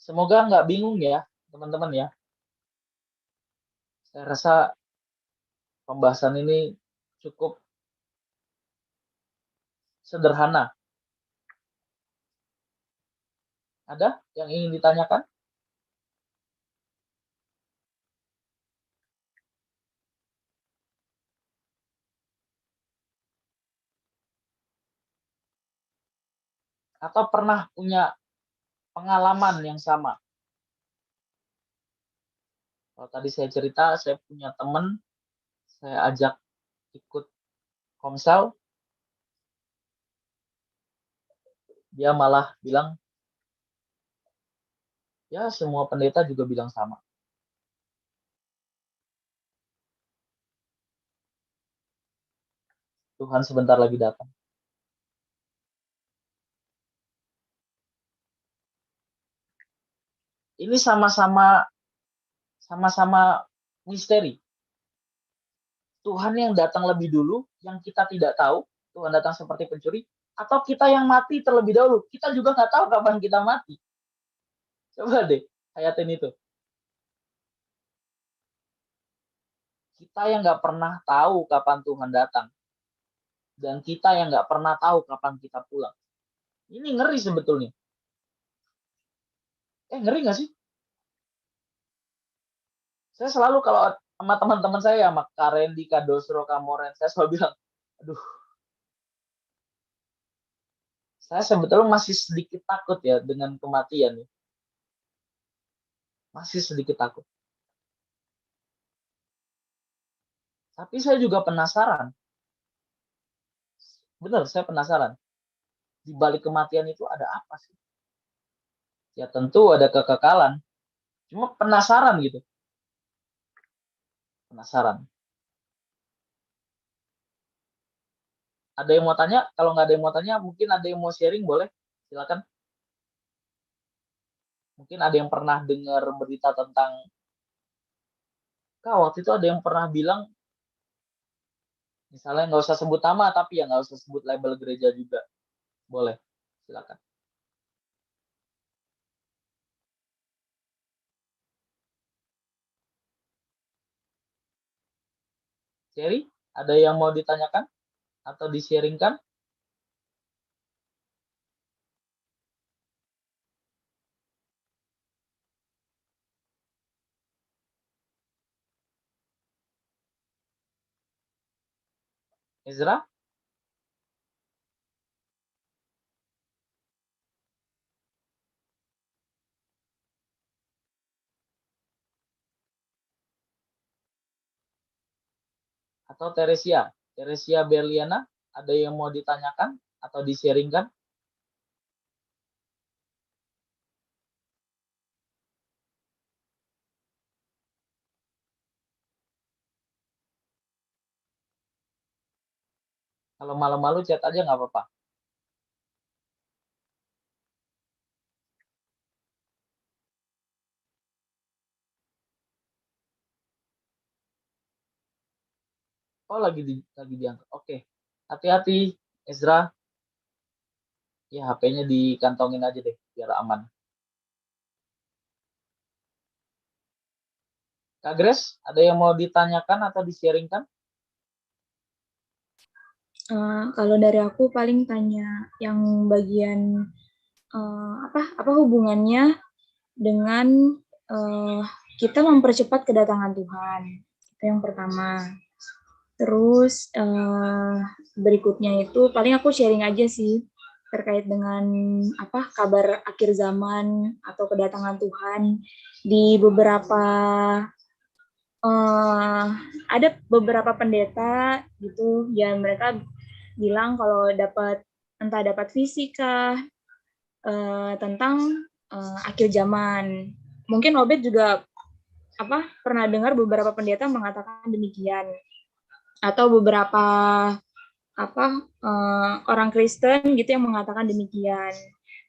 Semoga nggak bingung ya, teman-teman ya. Saya rasa pembahasan ini cukup sederhana. Ada yang ingin ditanyakan? Atau pernah punya pengalaman yang sama? Kalau tadi saya cerita, saya punya teman, saya ajak ikut komsel, dia malah bilang, ya semua pendeta juga bilang sama. Tuhan sebentar lagi datang. Ini sama-sama misteri. Tuhan yang datang lebih dulu, yang kita tidak tahu, Tuhan datang seperti pencuri, atau kita yang mati terlebih dahulu, kita juga nggak tahu kapan kita mati. Coba deh, hayatin itu. Kita yang nggak pernah tahu kapan Tuhan datang, dan kita yang nggak pernah tahu kapan kita pulang. Ini ngeri sebetulnya. Ngeri nggak sih? Saya selalu kalau sama teman-teman saya, sama Kak Randy, Kak Dosro, Kak Moren, saya selalu bilang, aduh, saya sebetulnya masih sedikit takut ya dengan kematian. Masih sedikit takut. Tapi saya juga penasaran. Benar, saya penasaran. Di balik kematian itu ada apa sih? Ya tentu ada kekekalan. Cuma penasaran gitu. Penasaran. Ada yang mau tanya? Kalau nggak ada yang mau tanya, mungkin ada yang mau sharing, boleh? Silakan. Mungkin ada yang pernah dengar berita tentang, Kak, waktu itu ada yang pernah bilang, misalnya nggak usah sebut nama, tapi ya nggak usah sebut label gereja juga. Boleh, silakan. Cherry, ada yang mau ditanyakan atau di-sharingkan? Ezra? Atau Teresia? Teresia Berliana, ada yang mau ditanyakan atau di-sharingkan? Kalau malu-malu chat aja nggak apa-apa. Oh, lagi diangkat. Oke. Hati-hati, Ezra. Ya, HP-nya dikantongin aja deh, biar aman. Kak Grace, ada yang mau ditanyakan atau di-sharingkan? Kalau dari aku paling tanya yang bagian apa hubungannya dengan kita mempercepat kedatangan Tuhan. Itu yang pertama. Terus berikutnya itu paling aku sharing aja sih terkait dengan apa kabar akhir zaman atau kedatangan Tuhan di beberapa ada beberapa pendeta gitu ya, mereka bilang kalau entah dapat fisika tentang akhir zaman. Mungkin Obed juga pernah dengar beberapa pendeta mengatakan demikian, atau beberapa orang Kristen gitu yang mengatakan demikian,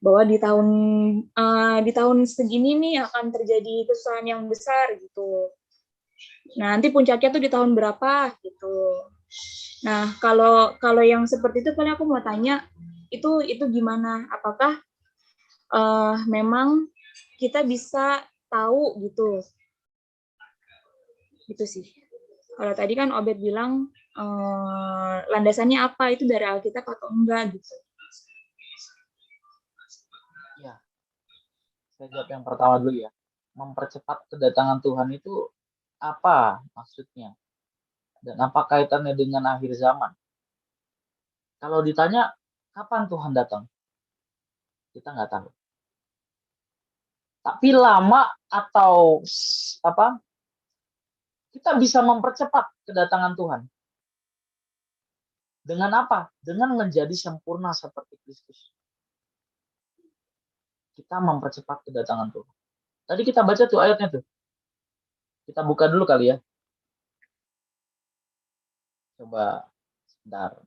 bahwa di tahun segini nih akan terjadi kesusahan yang besar gitu. Nah, nanti puncaknya tuh di tahun berapa gitu. Nah, kalau yang seperti itu paling aku mau tanya itu gimana? Apakah memang kita bisa tahu gitu? Gitu sih. Kalau tadi kan Obed bilang landasannya apa, itu dari Alkitab atau enggak gitu. Ya, saya jawab yang pertama dulu ya. Mempercepat kedatangan Tuhan itu apa maksudnya? Dan apa kaitannya dengan akhir zaman? Kalau ditanya, kapan Tuhan datang? Kita nggak tahu. Tapi lama atau apa? Kita bisa mempercepat kedatangan Tuhan. Dengan apa? Dengan menjadi sempurna seperti Kristus. Kita mempercepat kedatangan Tuhan. Tadi kita baca tuh ayatnya tuh. Kita buka dulu kali ya. Coba sebentar.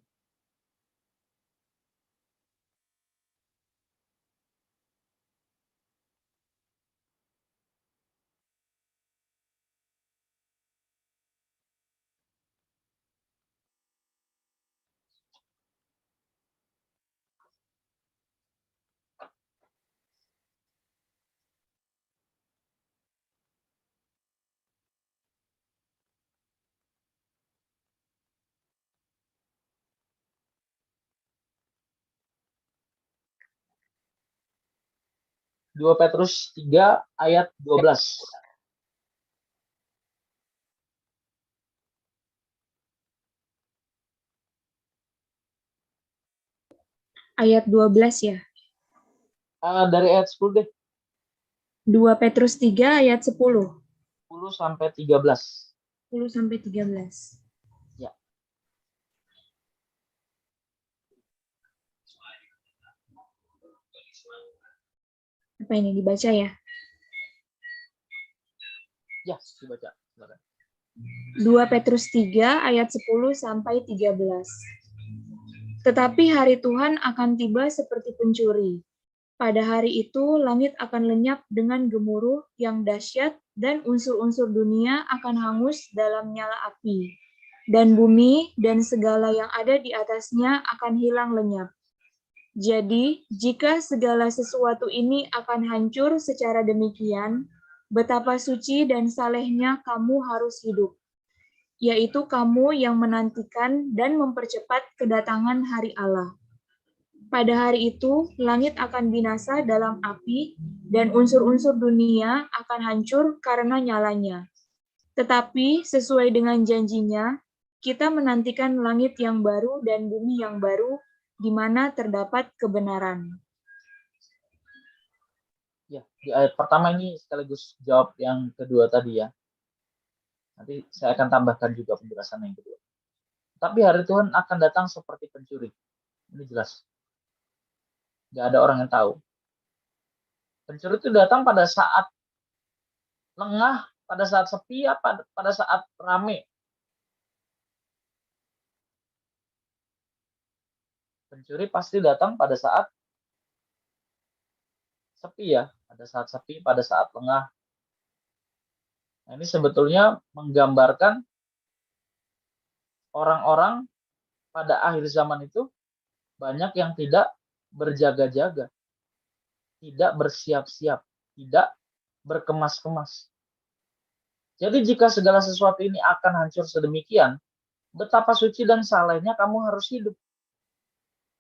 Dua Petrus 3 ayat 12. Ayat 12 ya. Dari ayat 10 deh. 2 Petrus 3 ayat 10. 10 sampai 13. 10 sampai 13. Ya. Apa ini dibaca ya? Ya, dibaca. 2 Petrus 3 ayat 10 sampai 13. Tetapi hari Tuhan akan tiba seperti pencuri. Pada hari itu langit akan lenyap dengan gemuruh yang dahsyat dan unsur-unsur dunia akan hangus dalam nyala api. Dan bumi dan segala yang ada di atasnya akan hilang lenyap. Jadi, jika segala sesuatu ini akan hancur secara demikian, betapa suci dan salehnya kamu harus hidup. yaitu kamu yang menantikan dan mempercepat kedatangan hari Allah. Pada hari itu, langit akan binasa dalam api, dan unsur-unsur dunia akan hancur karena nyalanya. Tetapi sesuai dengan janjinya, kita menantikan langit yang baru dan bumi yang baru, di mana terdapat kebenaran. Ya, di ayat pertama ini sekaligus jawab yang kedua tadi ya. Nanti saya akan tambahkan juga penjelasan yang kedua. Tapi hari Tuhan akan datang seperti pencuri. Ini jelas. Nggak ada orang yang tahu. Pencuri itu datang pada saat lengah, pada saat sepi, pada saat rame. Pencuri pasti datang pada saat sepi ya, pada saat sepi, pada saat lengah. Nah, ini sebetulnya menggambarkan orang-orang pada akhir zaman itu banyak yang tidak berjaga-jaga, tidak bersiap-siap, tidak berkemas-kemas. Jadi jika segala sesuatu ini akan hancur sedemikian, betapa suci dan salehnya kamu harus hidup.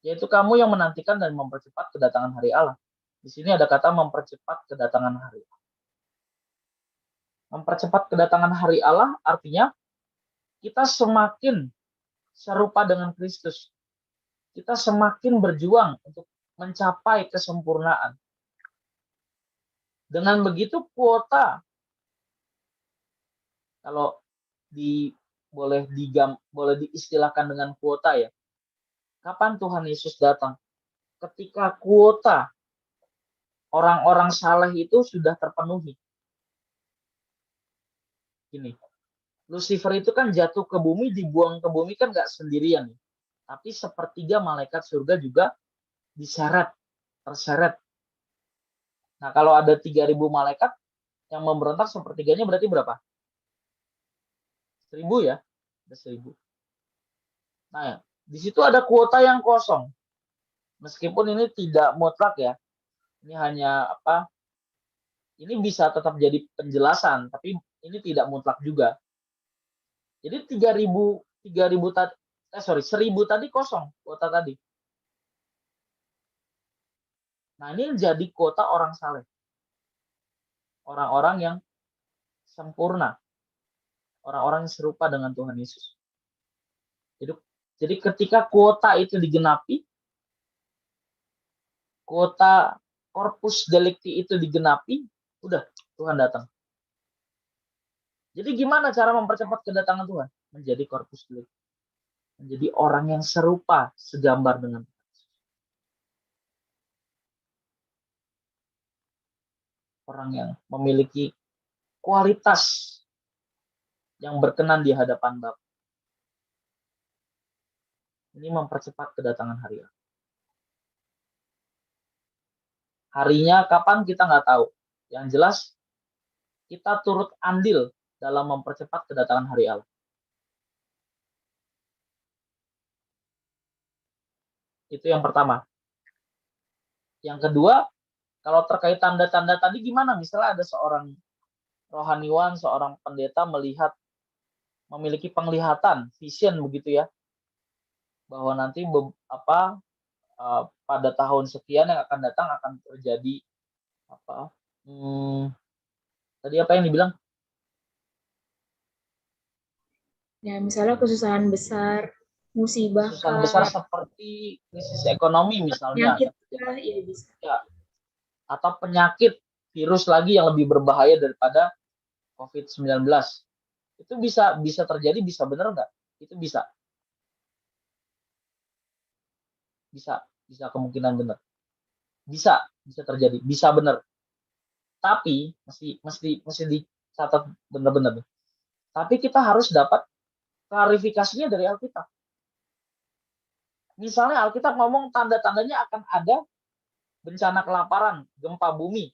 Yaitu kamu yang menantikan dan mempercepat kedatangan hari Allah. Di sini ada kata mempercepat kedatangan hari Allah. Mempercepat kedatangan hari Allah artinya kita semakin serupa dengan Kristus. Kita semakin berjuang untuk mencapai kesempurnaan. Dengan begitu kuota, kalau boleh diistilahkan dengan kuota ya. Kapan Tuhan Yesus datang? Ketika kuota orang-orang saleh itu sudah terpenuhi. Ini, Lucifer itu kan jatuh ke bumi, dibuang ke bumi kan nggak sendirian. Tapi sepertiga malaikat surga juga terseret. Nah, kalau ada 3.000 malaikat yang memberontak sepertiganya berarti berapa? 1.000 ya? Ada 1.000. Nah, ya, di situ ada kuota yang kosong. Meskipun ini tidak mutlak ya. Ini hanya ini bisa tetap jadi penjelasan, tapi ini tidak mutlak juga. Jadi 1.000 tadi kosong kuota tadi. Nah, ini jadi kuota orang saleh. Orang-orang yang sempurna. Orang-orang yang serupa dengan Tuhan Yesus. Jadi ketika kuota itu digenapi, kuota corpus delicti itu digenapi, udah Tuhan datang. Jadi gimana cara mempercepat kedatangan Tuhan? Menjadi corpus delicti. Menjadi orang yang serupa, segambar dengan Tuhan. Orang yang memiliki kualitas yang berkenan di hadapan Bapa. Ini mempercepat kedatangan hari Allah. Harinya kapan kita nggak tahu. Yang jelas kita turut andil dalam mempercepat kedatangan hari Allah. Itu yang pertama. Yang kedua, kalau terkait tanda-tanda tadi gimana? Misalnya ada seorang rohaniwan, seorang pendeta memiliki penglihatan, vision begitu ya, bahwa nanti pada tahun sekian yang akan datang akan terjadi tadi apa yang dibilang? Ya, misalnya kesusahan besar, musibah, kesusahan besar seperti krisis ekonomi misalnya, ya bisa. Ya, atau penyakit virus lagi yang lebih berbahaya daripada COVID-19. Itu bisa terjadi, bisa benar nggak? Itu bisa kemungkinan benar. Bisa terjadi, bisa benar. Tapi mesti dicatat benar-benar. Tapi kita harus dapat klarifikasinya dari Alkitab. Misalnya Alkitab ngomong tanda-tandanya akan ada bencana kelaparan, gempa bumi,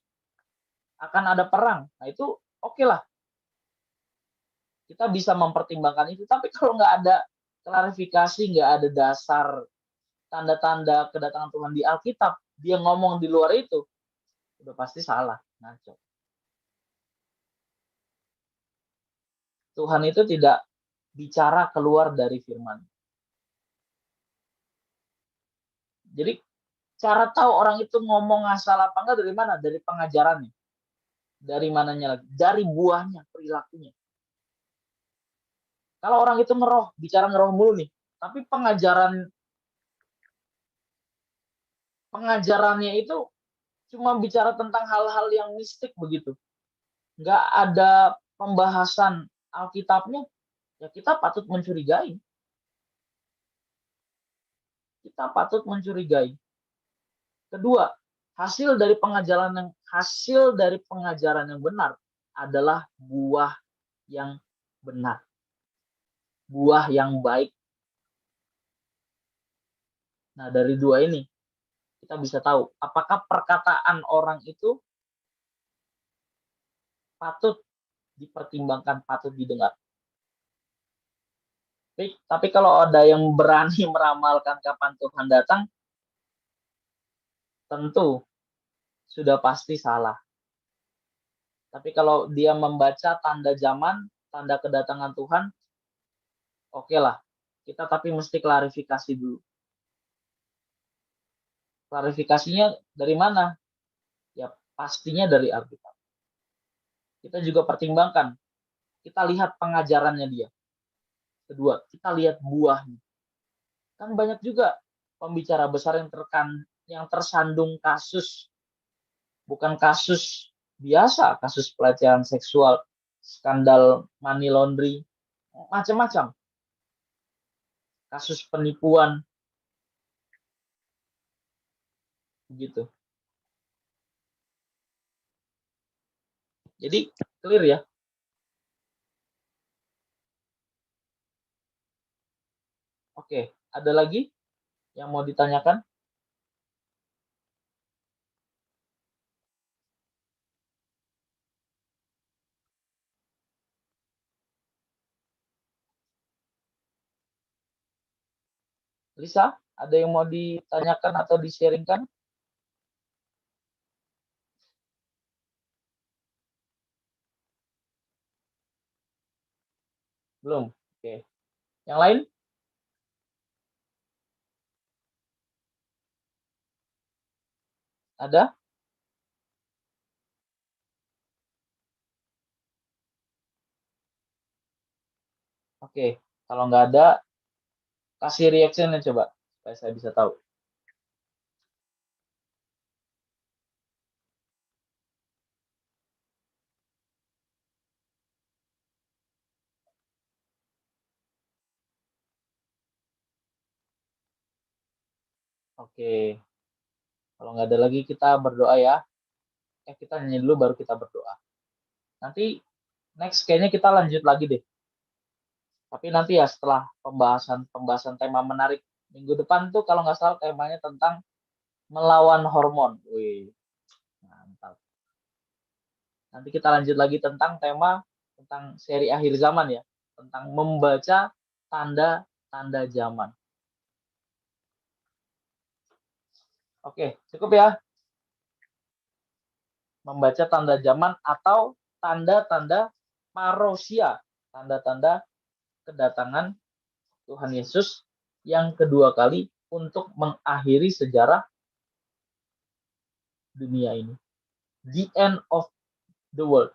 akan ada perang. Nah itu oke lah. Kita bisa mempertimbangkan itu. Tapi kalau nggak ada klarifikasi, nggak ada dasar tanda-tanda kedatangan Tuhan di Alkitab, dia ngomong di luar itu, udah pasti salah. Ngaco. Tuhan itu tidak bicara keluar dari firman. Jadi cara tahu orang itu ngomong asal apa enggak dari mana? Dari pengajarannya. Dari mananya lagi? Dari buahnya, perilakunya. Kalau orang itu ngeroh, bicara ngeroh mulu nih, tapi pengajarannya itu cuma bicara tentang hal-hal yang mistik begitu. Nggak ada pembahasan Alkitabnya, ya kita patut mencurigai. Kita patut mencurigai. Kedua, hasil dari pengajaran yang benar adalah buah yang benar. Buah yang baik. Nah, dari dua ini kita bisa tahu apakah perkataan orang itu patut dipertimbangkan, patut didengar. Tapi kalau ada yang berani meramalkan kapan Tuhan datang, tentu sudah pasti salah. Tapi kalau dia membaca tanda zaman, tanda kedatangan Tuhan, oke lah. Kita tapi mesti klarifikasi dulu. Klarifikasinya dari mana? Ya pastinya dari Alkitab. Kita juga pertimbangkan. Kita lihat pengajarannya dia. Kedua, kita lihat buahnya. Kan banyak juga pembicara besar yang tersandung kasus, bukan kasus biasa, kasus pelecehan seksual, skandal money laundry, macam-macam. Kasus penipuan, begitu. Jadi clear ya. Oke, ada lagi yang mau ditanyakan? Lisa, ada yang mau ditanyakan atau di-sharingkan? Belum? Oke. Yang lain? Ada? Oke. Kalau nggak ada, kasih reaction-nya coba, supaya saya bisa tahu. Oke. Kalau nggak ada lagi, kita berdoa ya. Kita nyanyi dulu, baru kita berdoa. Nanti, next kayaknya kita lanjut lagi deh. Tapi nanti ya setelah pembahasan tema menarik. Minggu depan tuh kalau nggak salah temanya tentang melawan hormon. Wih, mantap. Nanti kita lanjut lagi tentang tema tentang seri akhir zaman ya. Tentang membaca tanda-tanda zaman. Oke, cukup ya. Membaca tanda zaman atau tanda-tanda parousia. Tanda-tanda kedatangan Tuhan Yesus yang kedua kali untuk mengakhiri sejarah dunia ini. The end of the world.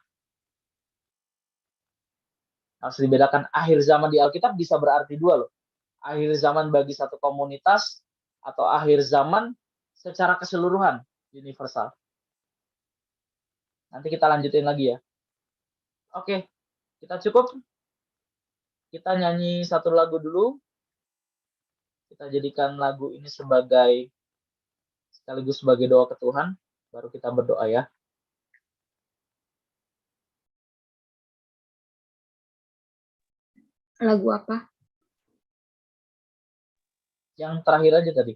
Harus dibedakan, akhir zaman di Alkitab bisa berarti dua loh. Akhir zaman bagi satu komunitas atau akhir zaman secara keseluruhan, universal. Nanti kita lanjutin lagi ya. Oke, kita cukup. Kita nyanyi satu lagu dulu. Kita jadikan lagu ini sekaligus sebagai doa ke Tuhan. Baru kita berdoa ya. Lagu apa? Yang terakhir aja tadi.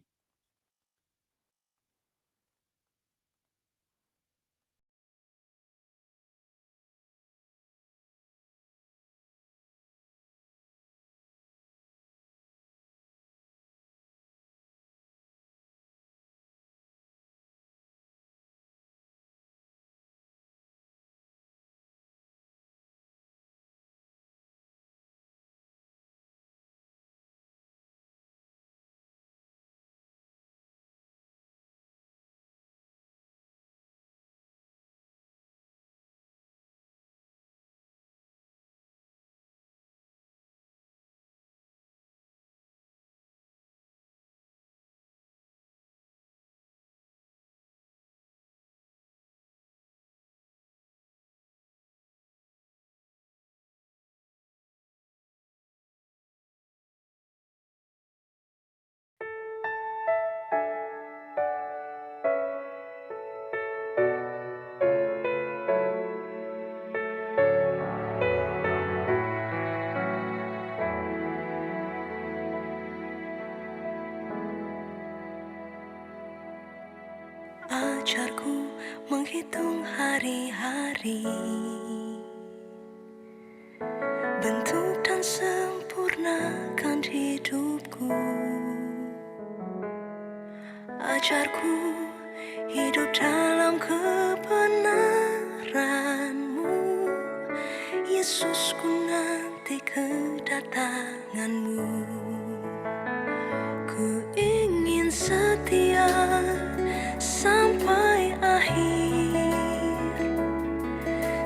ajarku menghitung hari-hari, bentuk dan sempurnakan hidupku. Ajarku hidup dalam kebenaran-Mu, Yesus, ku nanti kedatangan-Mu. Ku ingin setia sampai akhir,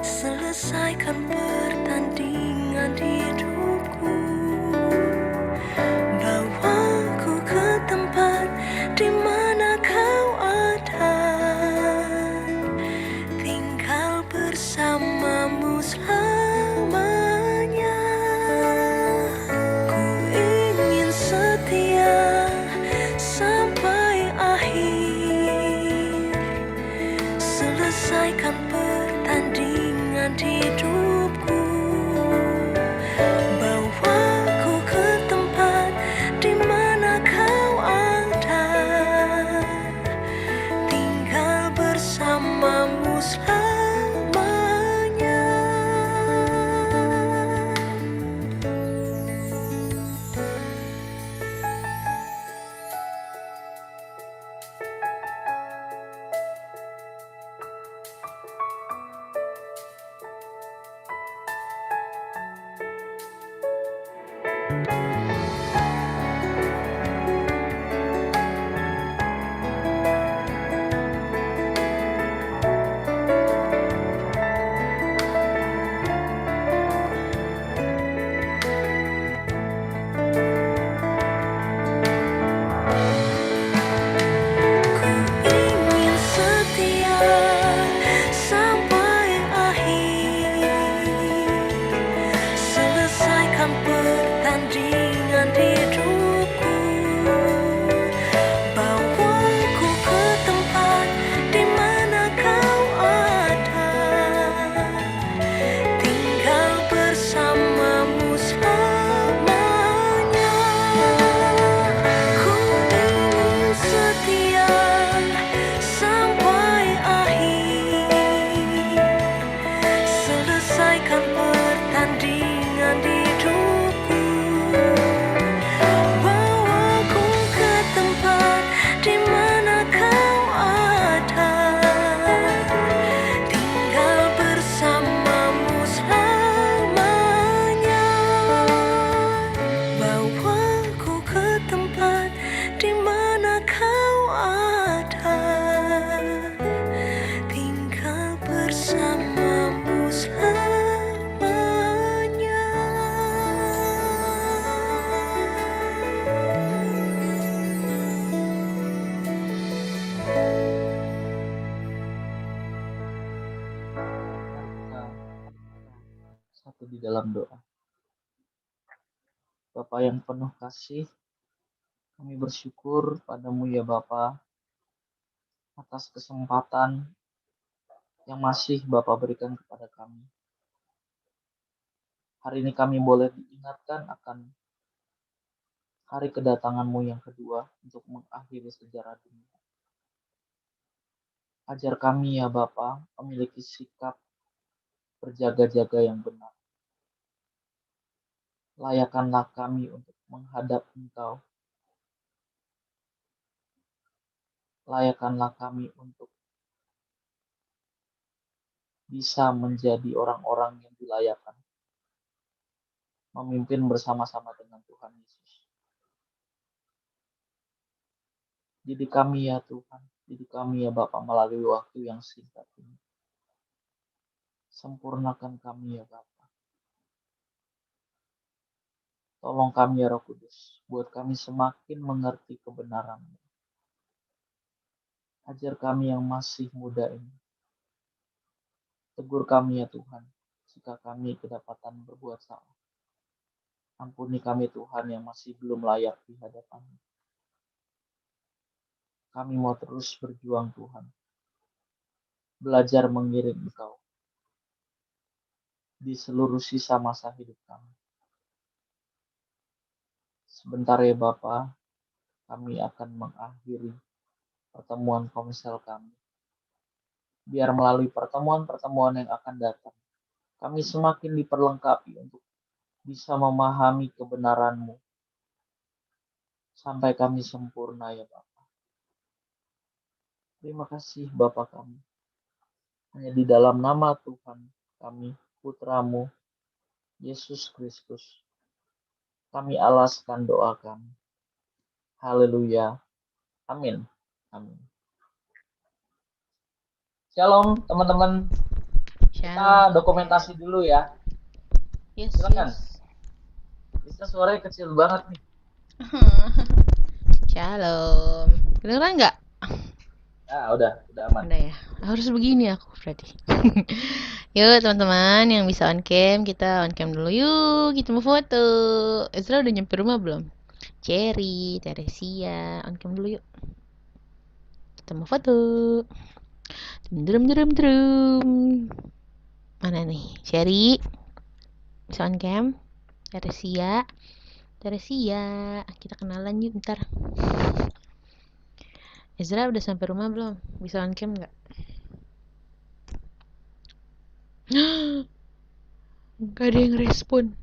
selesaikan pertandingan hidupku. Bawaku ke tempat di mana Kau ada, tinggal bersama-Mu selamanya. Ku ingin setia sampai akhir, selesaikan pertandingan hidupku. Bawaku ke tempat di mana Kau ada, tinggal bersama-Mu selamanya. Ku ingin setia sampai akhir, selesaikan pertandingan hidupku. Bawaku ke tempat di mana Kau ada, tinggal bersama-Mu selamanya. Ku ingin setia sampai akhir, selesaikan pertandingan hidupku. Bawaku ke tempat di mana Kau ada, tinggal bersama-Mu selamanya. Bawaku ke tempat di mana Kau ada, tinggal bersama-Mu selamanya. Kita satu di dalam doa. Bapa yang penuh kasih, kami bersyukur padamu ya Bapa atas kesempatan yang masih Bapa berikan kepada kami. Hari ini kami boleh diingatkan akan hari kedatangan-Mu yang kedua untuk mengakhiri sejarah dunia. Ajar kami ya Bapa memiliki sikap berjaga-jaga yang benar. Layakkanlah kami untuk menghadap Engkau. Layakkanlah kami untuk bisa menjadi orang-orang yang dilayakkan, memimpin bersama-sama dengan Tuhan Yesus. Didik kami ya Tuhan, didik kami ya Bapa melalui waktu yang singkat ini. Sempurnakan kami ya Bapa. Tolong kami ya Roh Kudus, buat kami semakin mengerti kebenaran-Mu. Ajar kami yang masih muda ini. Tegur kami ya Tuhan, jika kami kedapatan berbuat salah. Ampuni kami Tuhan yang masih belum layak di hadapan-Mu. Kami mau terus berjuang Tuhan. Belajar mengiring Engkau di seluruh sisa masa hidup kami. Sebentar ya Bapa, kami akan mengakhiri pertemuan komsel kami. Biar melalui pertemuan-pertemuan yang akan datang, kami semakin diperlengkapi untuk bisa memahami kebenaran-Mu sampai kami sempurna ya Bapa. Terima kasih Bapa kami. Hanya di dalam nama Tuhan kami, Putra-Mu, Yesus Kristus, kami alaskan doa kami. Haleluya. Amin. Amin. Shalom teman-teman. Kita dokumentasi dulu ya. Yes, Silakan. yes. Bisa suaranya kecil banget nih. Shalom. Kedengeran nggak? Ah, udah aman. Udah ya. Harus begini aku berarti. Yuk teman-teman yang bisa on cam, kita on cam dulu yuk. Kita mau foto. Ezra udah nyampe rumah belum? Cherry, Teresia, on cam dulu yuk. Kita mau foto. Drum. Mana nih? Cherry. Bisa on cam? Teresia, kita kenalan yuk ntar. Ezra udah sampai rumah belum? Bisa on cam nggak? Gak ada yang respon.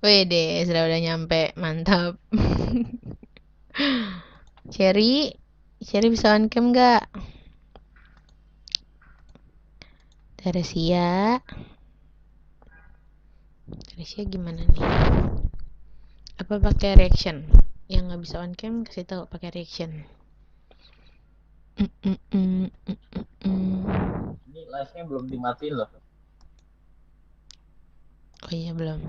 Wede, Ezra udah nyampe, mantap. Cherry bisa on cam nggak? Teresia gimana nih? Apa pakai reaction? Yang nggak bisa on cam kasih tahu pakai reaction. Ini live-nya belum dimatiin loh. Oh iya belum.